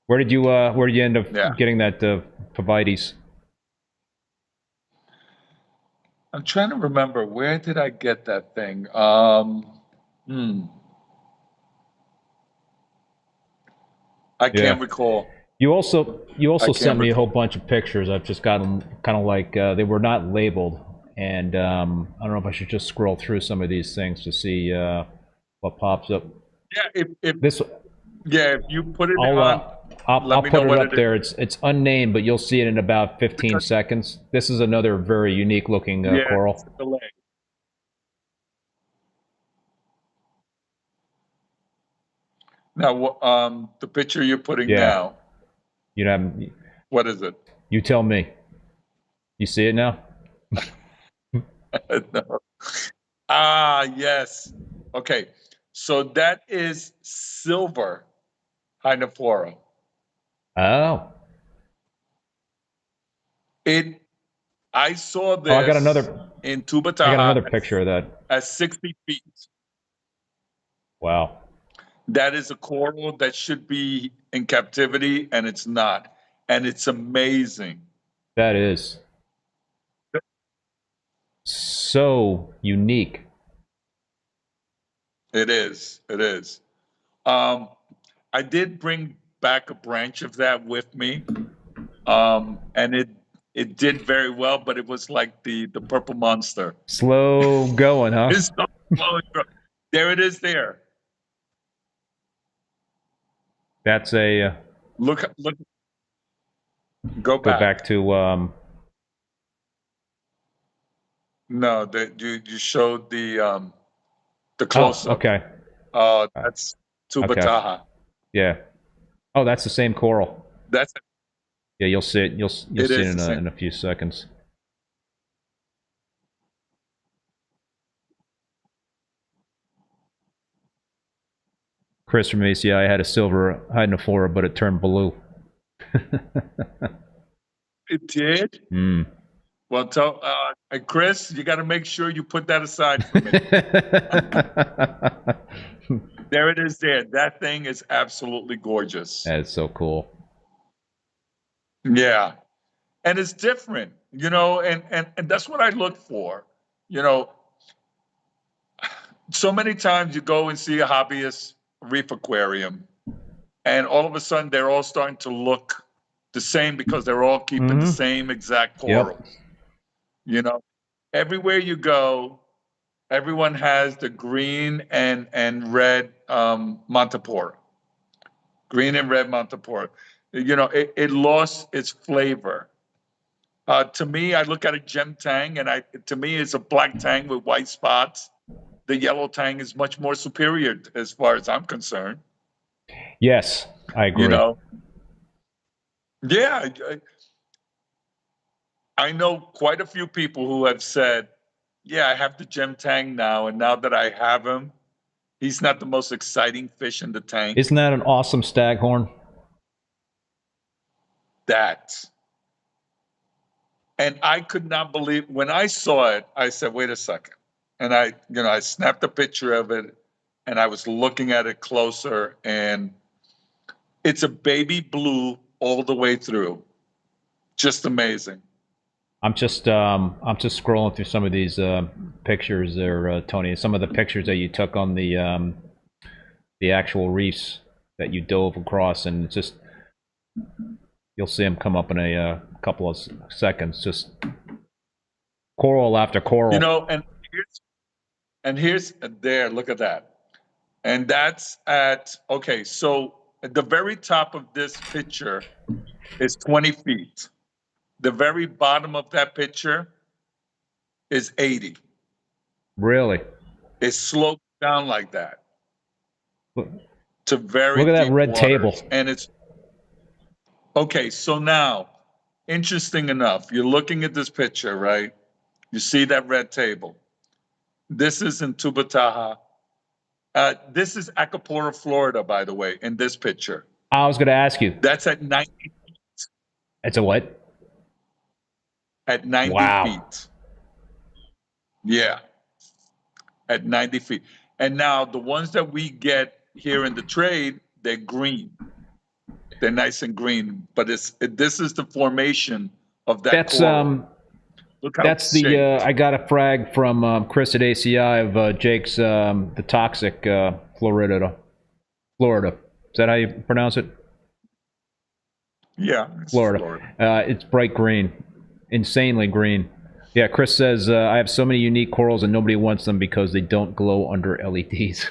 Where did you end up getting that Favites? I'm trying to remember, where did I get that thing? I can't recall. You also sent me a whole bunch of pictures. I've just got them kind of like they were not labeled, and I don't know if I should just scroll through some of these things to see what pops up. Yeah, if you put it I'll put it up there. It's unnamed, but you'll see it in about 15 seconds. This is another very unique looking coral. Now, the picture you're putting now. You know, what is it? You tell me. You see it now? No. Yes. Okay. So that is silver Hynepora. Oh. I saw this. I got another in Tubataha. I got another picture of that. At 60 feet. Wow. That is a coral that should be in captivity, and it's not. And it's amazing. That is so unique. It is. It is. I did bring back a branch of that with me, and it did very well, but it was like the purple monster. Slow going, huh? It's so slow. There it is. There. That's a look. Go back to No, that you showed the Oh, close up. okay. That's Okay. Tubataha. Yeah. Oh, that's the same coral. That's Yeah, you'll see it. You'll see it it is the same. in a few seconds. Chris from ACI had a silver hydrophora, but it turned blue. It did. Mm. Well, tell Chris, you got to make sure you put that aside for me. There it is. There, that thing is absolutely gorgeous. That's so cool. Yeah, and it's different, you know, and that's what I look for. You know, so many times you go and see a hobbyist reef aquarium, and all of a sudden they're all starting to look the same because they're all keeping the same exact corals. Yep. You know, everywhere you go, everyone has the green and red Montipora. Green and red Montipora. You know, it lost its flavor. To me, I look at a gem tang, and to me, it's a black tang with white spots. The yellow tang is much more superior as far as I'm concerned. Yes, I agree. You know, yeah, I know quite a few people who have said, "Yeah, I have the gem tang now, and now that I have him, he's not the most exciting fish in the tank." Isn't that an awesome staghorn? That. And I could not believe when I saw it. I said, "Wait a second," and I snapped a picture of it, and I was looking at it closer, and it's a baby blue all the way through, just amazing. I'm just scrolling through some of these pictures there, Tony. Some of the pictures that you took on the actual reefs that you dove across, and it's just you'll see them come up in a couple of seconds. Just coral after coral. You know, and here's there. Look at that, and that's at okay. So at the very top of this picture is 20 feet. The very bottom of that picture is 80. Really? It slopes down like that Look to very at that deep red waters. table. And it's okay. So now, interesting enough, you're looking at this picture, right? You see that red table. This is in Tubataha. This is Acropora, Florida, by the way, in this picture. I was going to ask you. That's at 90 feet. It's a what? At 90 Wow. feet. Yeah. At 90 feet. And now the ones that we get here in the trade, they're green. They're nice and green. But this is the formation of that coral. That's the I got a frag from Chris at ACI of Jake's the toxic Florida. Is that how you pronounce it? Yeah, Florida. It's bright green, insanely green. Yeah, Chris says I have so many unique corals and nobody wants them because they don't glow under LEDs.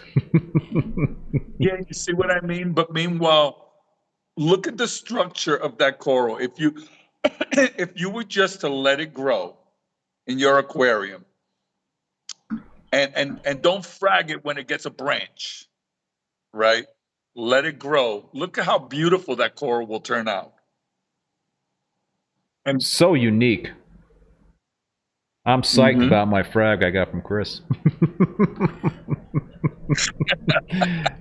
Yeah, you see what I mean? But meanwhile, look at the structure of that coral. If you were just to let it grow in your aquarium and don't frag it when it gets a branch, right? Let it grow. Look at how beautiful that coral will turn out. And so unique. I'm psyched about my frag I got from Chris.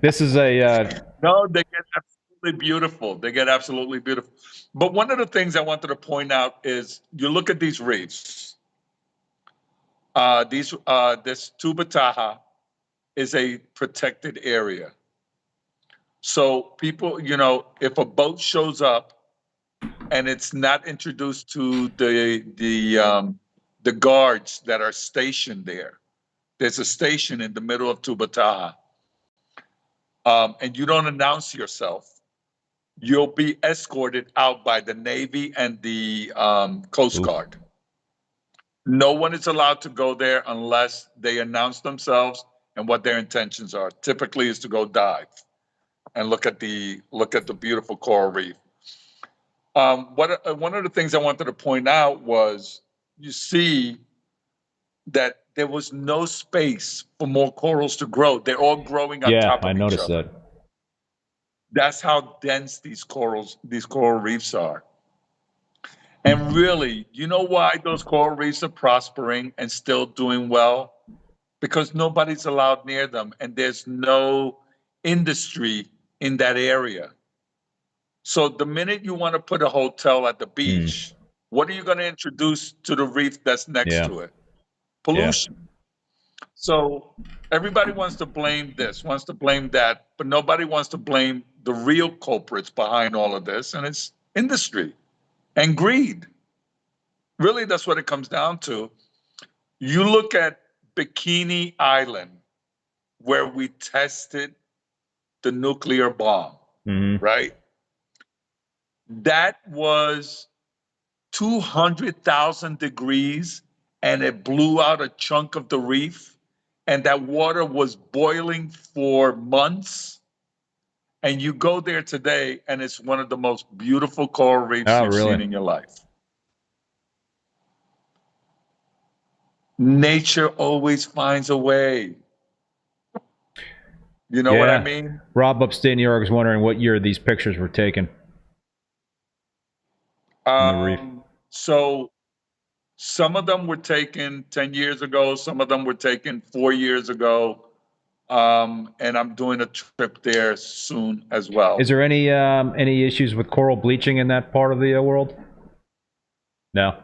This is a no, they get absolutely beautiful. They get absolutely beautiful. But one of the things I wanted to point out is you look at these reefs. This Tubataha is a protected area. So people, you know, if a boat shows up and it's not introduced to the guards that are stationed there, there's a station in the middle of Tubataha, and you don't announce yourself, you'll be escorted out by the Navy and the Coast Guard. No one is allowed to go there unless they announce themselves and what their intentions are. Typically is to go dive and look at the beautiful coral reef. One of the things I wanted to point out was you see that there was no space for more corals to grow. They're all growing on top of I each noticed other. that. That's how dense these coral reefs are. And really, you know why those coral reefs are prospering and still doing well? Because nobody's allowed near them, and there's no industry in that area. So the minute you want to put a hotel at the beach, what are you going to introduce to the reef that's next to it? Pollution. So everybody wants to blame this, wants to blame that, but nobody wants to blame the real culprits behind all of this, and it's industry and greed. Really, that's what it comes down to. You look at Bikini Island, where we tested the nuclear bomb, right? That was 200,000 degrees, and it blew out a chunk of the reef, and that water was boiling for months. And you go there today, and it's one of the most beautiful coral reefs you've seen in your life. Nature always finds a way. You know what I mean? Rob upstate New York is wondering what year these pictures were taken. The reef. So some of them were taken 10 years ago. Some of them were taken 4 years ago. And I'm doing a trip there soon as well. Is there any issues with coral bleaching in that part of the world? No.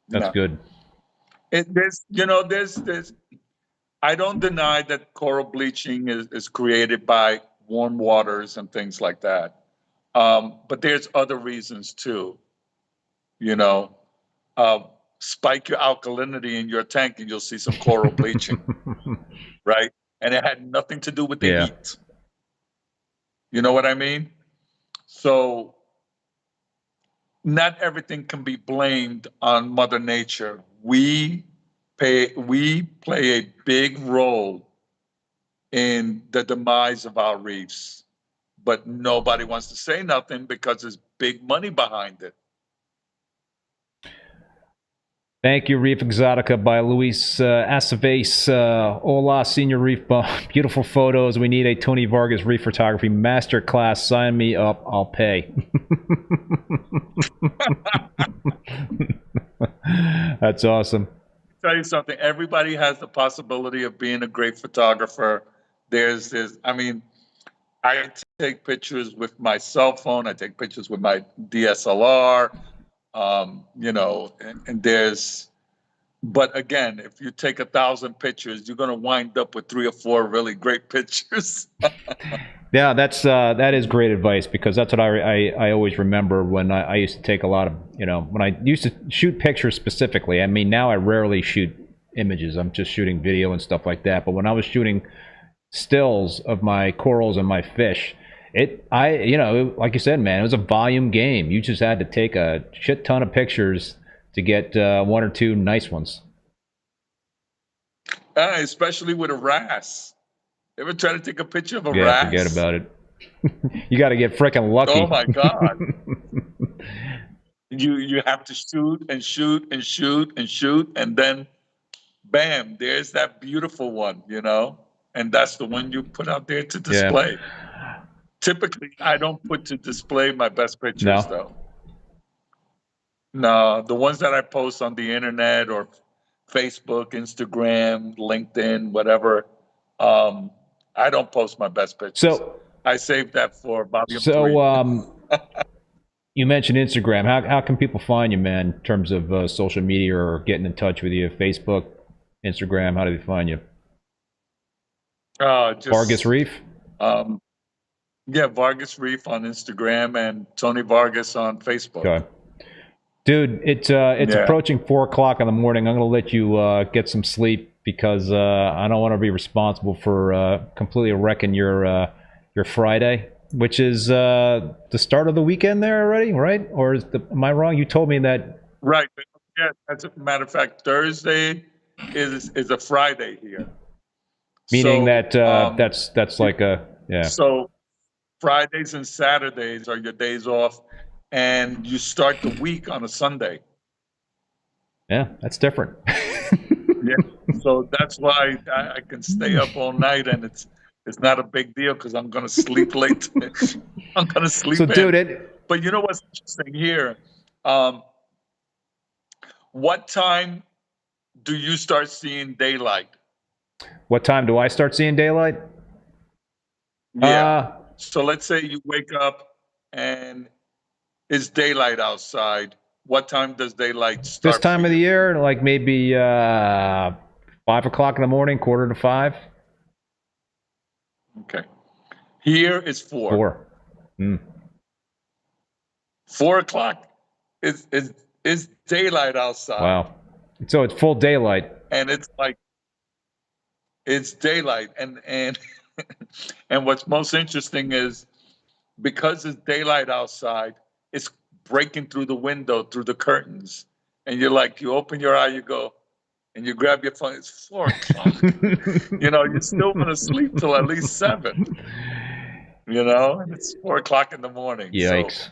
That's good. There's I don't deny that coral bleaching is created by warm waters and things like that. But there's other reasons too. Spike your alkalinity in your tank and you'll see some coral bleaching, right? And it had nothing to do with the heat. You know what I mean? So not everything can be blamed on Mother Nature. We play a big role in the demise of our reefs, but nobody wants to say nothing because there's big money behind it. Thank you, Reef Exotica by Luis Aceves. Hola, Senior Reef Bum. Beautiful photos. We need a Tony Vargas reef photography master class. Sign me up. I'll pay. That's awesome. I'll tell you something. Everybody has the possibility of being a great photographer. I take pictures with my cell phone. I take pictures with my DSLR. But again, if you take 1,000 pictures, you're going to wind up with 3 or 4 really great pictures. Yeah, that is great advice, because that's what I always remember when I used to take a lot of, when I used to shoot pictures specifically. I mean, now I rarely shoot images. I'm just shooting video and stuff like that. But when I was shooting stills of my corals and my fish, like you said, man, it was a volume game. You just had to take a shit ton of pictures to get 1 or 2 nice ones. Especially with a wrasse. Ever try to take a picture of a wrasse? Yeah, forget about it. You got to get freaking lucky. Oh my God. You have to shoot and shoot and shoot and shoot, and then bam, there's that beautiful one, and that's the one you put out there to display. Yeah. Typically, I don't put to display my best pictures, though. No, the ones that I post on the internet or Facebook, Instagram, LinkedIn, whatever, I don't post my best pictures. So I save that for Volume 3. You mentioned Instagram. How can people find you, man, in terms of social media or getting in touch with you? Facebook, Instagram, how do they find you? Vargas Reef? Yeah, Vargas Reef on Instagram and Tony Vargas on Facebook. Okay. Dude, it's approaching 4 o'clock in the morning. I'm going to let you get some sleep, because I don't want to be responsible for completely wrecking your Friday, which is the start of the weekend there already, right? Or am I wrong? You told me that. Right. Yeah, as a matter of fact, Thursday is a Friday here. Meaning that's like a, yeah. So Fridays and Saturdays are your days off, and you start the week on a Sunday. Yeah, that's different. Yeah. So that's why I can stay up all night, and it's not a big deal because I'm gonna sleep late. I'm gonna So, sleep dude, in. it. But you know what's interesting here? Um, what time do you start seeing daylight? What time do I start seeing daylight? Yeah. So let's say you wake up and it's daylight outside. What time does daylight This start for time of the you? year, like maybe 5 o'clock in the morning, 4:45. Okay. Here is 4. 4. 4 o'clock is daylight outside. Wow. So it's full daylight. And it's like it's daylight. And and what's most interesting is because it's daylight outside, it's breaking through the window, through the curtains. And you're like, you open your eye, you go, and you grab your phone, it's 4 o'clock. You still want to sleep till at least 7. And it's 4 o'clock in the morning. Yikes.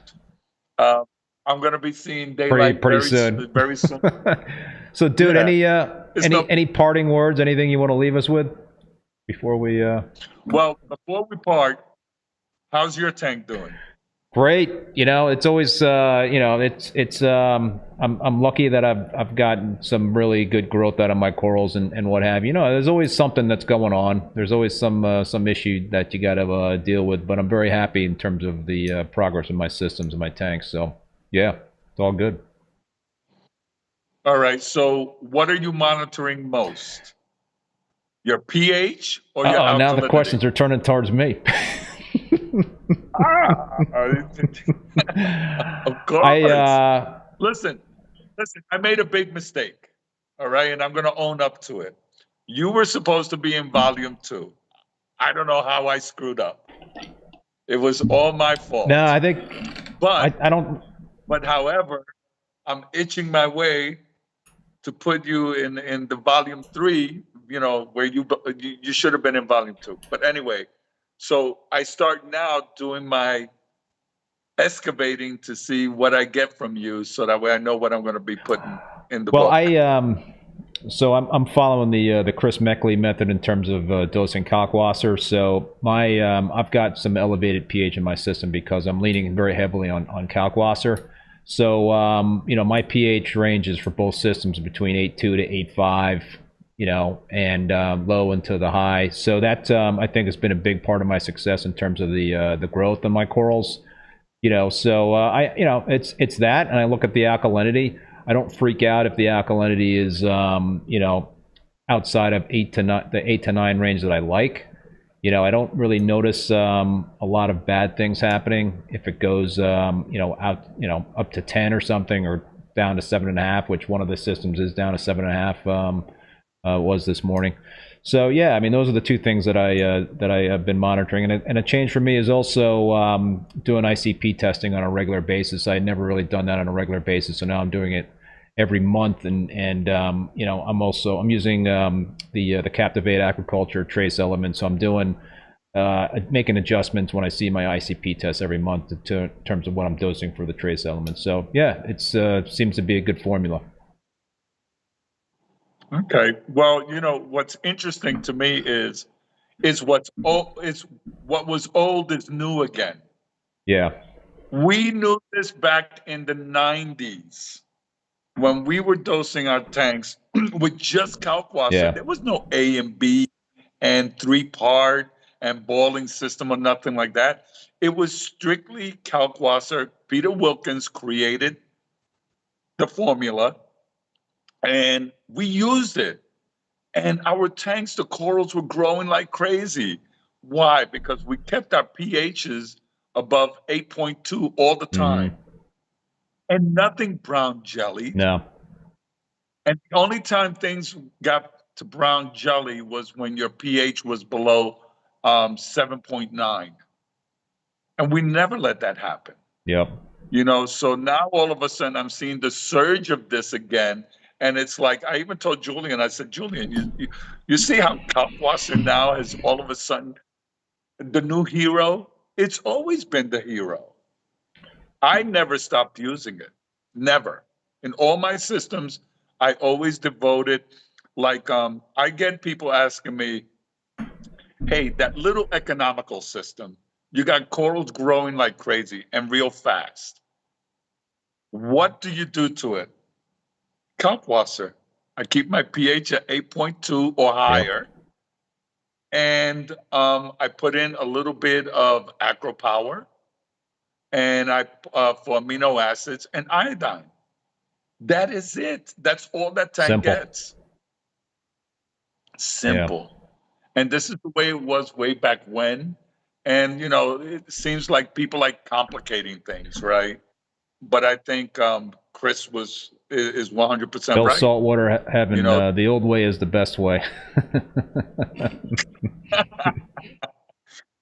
So I'm going to be seeing daylight pretty soon. Very soon. So, dude, Yeah. any parting words? Anything you want to leave us with before we? Well, before we part, how's your tank doing? Great. It's always it's I'm lucky that I've gotten some really good growth out of my corals and what have you. There's always something that's going on. There's always some issue that you got to deal with, but I'm very happy in terms of the progress in my systems and my tanks. So, yeah, it's all good. All right. So, what are you monitoring most? Your pH or your alkalinity? Now the questions are turning towards me. Of course. Listen, I made a big mistake. All right. And I'm going to own up to it. You were supposed to be in volume 2. I don't know how I screwed up. It was all my fault. No, I think. But I don't. But however, I'm itching my way to put you in the volume 3, where you should have been in volume 2. But anyway, so I start now doing my excavating to see what I get from you, so that way I know what I'm going to be putting in the book. So I'm following the Chris Meckley method in terms of dosing kalkwasser. So I've got some elevated pH in my system because I'm leaning very heavily on kalkwasser. So my pH ranges for both systems between 8.2 to 8.5. And low into the high. So that I think has been a big part of my success in terms of the growth of my corals. So it's that, and I look at the alkalinity. I don't freak out if the alkalinity is outside of the 8 to 9 range that I like. I don't really notice a lot of bad things happening if it goes up to 10 or something, or down to 7.5, which one of the systems is down to 7.5. Was this morning. So yeah, I mean, those are the two things that I have been monitoring, and a change for me is also doing ICP testing on a regular basis. I had never really done that on a regular basis, so now I'm doing it every month, and I'm using the Captivate aquaculture trace element, so I'm doing making adjustments when I see my ICP test every month in terms of what I'm dosing for the trace element. So yeah, it seems to be a good formula. Okay. Well, what's interesting to me is what was old is new again. Yeah. We knew this back in the 90s when we were dosing our tanks with just kalkwasser. Yeah. There was no A and B and 3-part and balling system or nothing like that. It was strictly kalkwasser. Peter Wilkins created the formula, and we used it. And our tanks, the corals were growing like crazy. Why? Because we kept our pHs above 8.2 all the time. And nothing brown jelly. No. And the only time things got to brown jelly was when your pH was below 7.9. And we never let that happen. Yep. So now all of a sudden I'm seeing the surge of this again. And it's like, I even told Julian, I said, Julian, you see how kalkwasser now is all of a sudden the new hero? It's always been the hero. I never stopped using it. Never. In all my systems, I always devoted, like, I get people asking me, hey, that little economical system, you got corals growing like crazy and real fast. What do you do to it? Kalkwasser. I keep my pH at 8.2 or higher. Yep. And I put in a little bit of Acropora and for amino acids and iodine. That is it. That's all that tank Simple. gets. Simple. Yeah. And this is the way it was way back when. And, you know, it seems like people like complicating things, right? But I think Chris is 100% Bill right. Saltwater having, you know, the old way is the best way.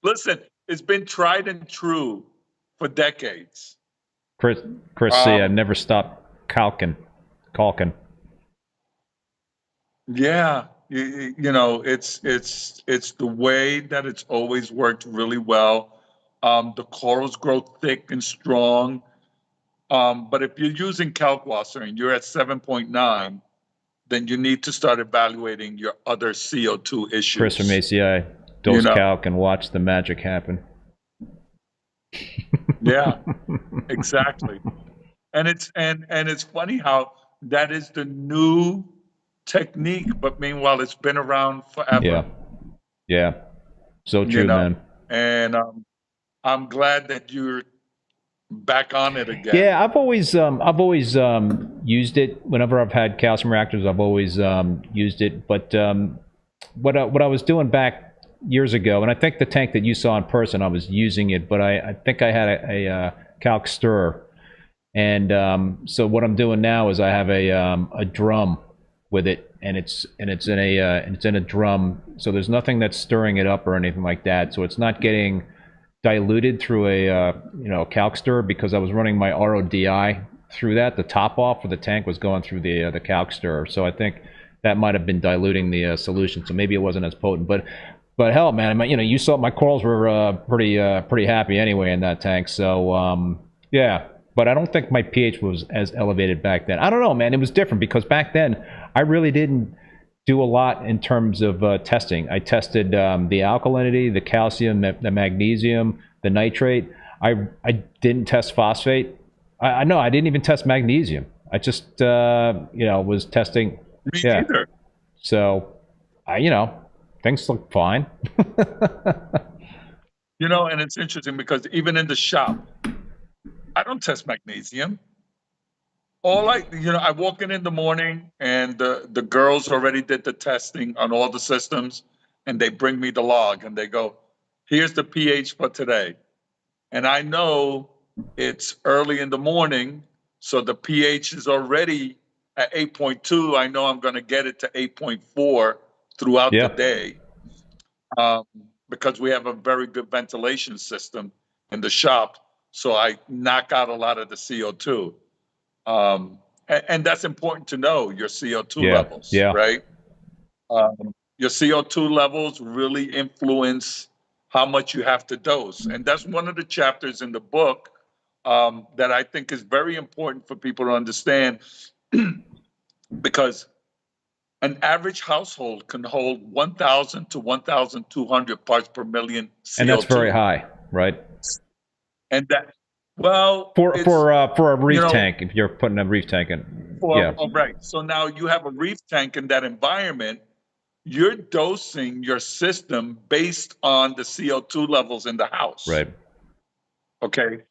Listen, it's been tried and true for decades. Chris, I never stopped caulking. Yeah, you know, it's the way that it's always worked really well. The corals grow thick and strong. But if you're using Kalkwasser and you're at 7.9, then you need to start evaluating your other CO2 issues. Chris from ACI, dose calc and watch the magic happen. Yeah, exactly. And it's funny how that is the new technique, but meanwhile it's been around forever. Yeah. So true, man. And I'm glad that you're back on it again. Yeah, I've always used it whenever I've had calcium reactors. I've always used it, but what I was doing back years ago, and I think the tank that you saw in person, I was using it, but I think I had a calc stirrer, and so what I'm doing now is I have a drum with it, and it's in a drum, so there's nothing that's stirring it up or anything like that, so it's not getting diluted through a calc stirrer, because I was running my RODI through that. The top off of the tank was going through the calc stirrer, so I think that might have been diluting the solution. So maybe it wasn't as potent. But hell, man, you saw my corals were pretty happy anyway in that tank. So yeah, but I don't think my pH was as elevated back then. I don't know, man. It was different because back then I really didn't do a lot in terms of testing. I tested the alkalinity, the calcium, the magnesium, the nitrate. I didn't test phosphate. I didn't even test magnesium. I just was testing. Me neither. So things look fine. And it's interesting because even in the shop, I don't test magnesium. I walk in the morning and the girls already did the testing on all the systems, and they bring me the log and they go, here's the pH for today. And I know it's early in the morning, so the pH is already at 8.2. I know I'm going to get it to 8.4 throughout the day because we have a very good ventilation system in the shop. So I knock out a lot of the CO2. And that's important to know, your CO2 levels, right? Your CO2 levels really influence how much you have to dose. And that's one of the chapters in the book that I think is very important for people to understand because an average household can hold 1,000 to 1,200 parts per million CO2. And that's very high, right? And that, well, for a reef tank, if you're putting a reef tank in, right. So now you have a reef tank in that environment. You're dosing your system based on the CO2 levels in the house. Right. Okay.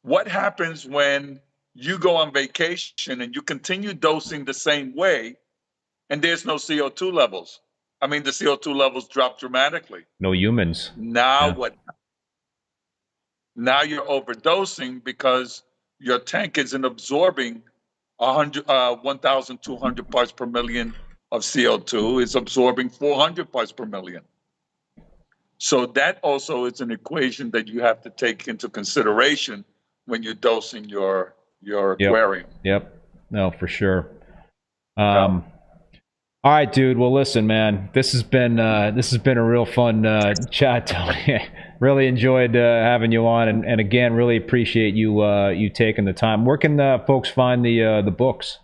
What happens when you go on vacation and you continue dosing the same way and there's no CO2 levels? I mean, the CO2 levels drop dramatically. No humans. Now what? Now you're overdosing because your tank isn't absorbing 1,200 parts per million of CO2. It's absorbing 400 parts per million. So that also is an equation that you have to take into consideration when you're dosing your aquarium. Yep. No, for sure. All right, dude. Well, listen, man. This has been a real fun chat, Tony. Really enjoyed having you on, and again, really appreciate you taking the time. Where can folks find the books?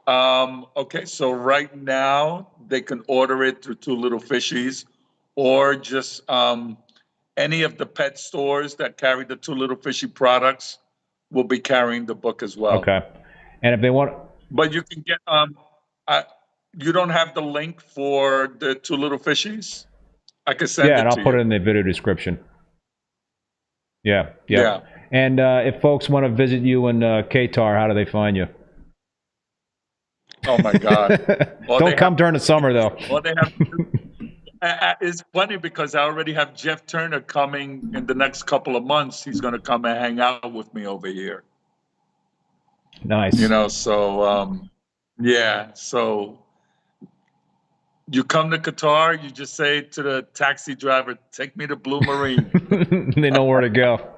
Okay, so right now they can order it through Two Little Fishies, or just any of the pet stores that carry the Two Little Fishy products will be carrying the book as well. Okay. And if they want, But you can get you don't have the link for the Two Little Fishies? I can send yeah, it and I'll to put you. it in the video description. Yeah. Yeah. And if folks want to visit you in Qatar, how do they find you? Oh my God. Don't come during the summer, though. All they have to do, it's funny because I already have Jeff Turner coming in the next couple of months. He's going to come and hang out with me over here. Nice. You know, so yeah, so you come to Qatar, you just say to the taxi driver, "Take me to Blue Marine." They know where to go.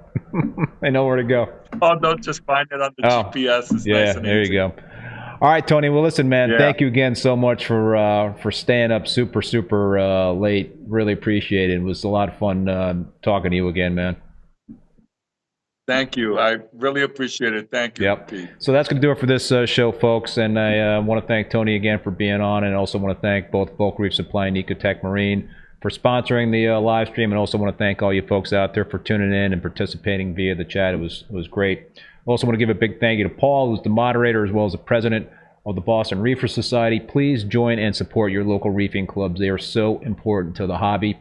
They know where to go. Oh, don't just find it on the GPS. It's yeah, nice and there easy. you go. All right, Tony. Well, listen, man. Yeah. Thank you again so much for staying up super late. Really appreciate it. It was a lot of fun talking to you again, man. Thank you. I really appreciate it. Thank you. Yep. Pete. So that's going to do it for this show, folks. And I want to thank Tony again for being on, and also want to thank both Bulk Reef Supply and Ecotech Marine for sponsoring the live stream, and also want to thank all you folks out there for tuning in and participating via the chat. It was great. Also want to give a big thank you to Paul, who's the moderator as well as the president of the Boston Reefer Society. Please join and support your local reefing clubs. They are so important to the hobby.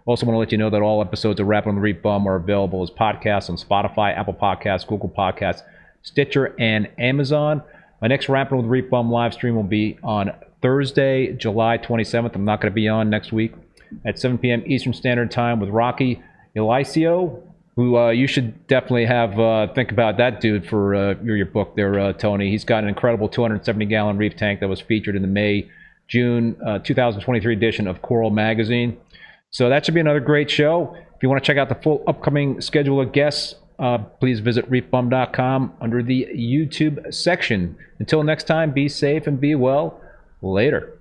Also want to let you know that all episodes of Rappin With ReefBum are available as podcasts on Spotify, Apple Podcasts, Google Podcasts, Stitcher, and Amazon. My next Rappin With ReefBum live stream will be on Thursday, July 27th. I'm not going to be on next week at 7 p.m. Eastern Standard Time with Rocky Elicio, who you should definitely have think about that dude for your book there, Tony. He's got an incredible 270-gallon reef tank that was featured in the May-June 2023 edition of Coral Magazine. So that should be another great show. If you want to check out the full upcoming schedule of guests, please visit reefbum.com under the YouTube section. Until next time, be safe and be well. Later.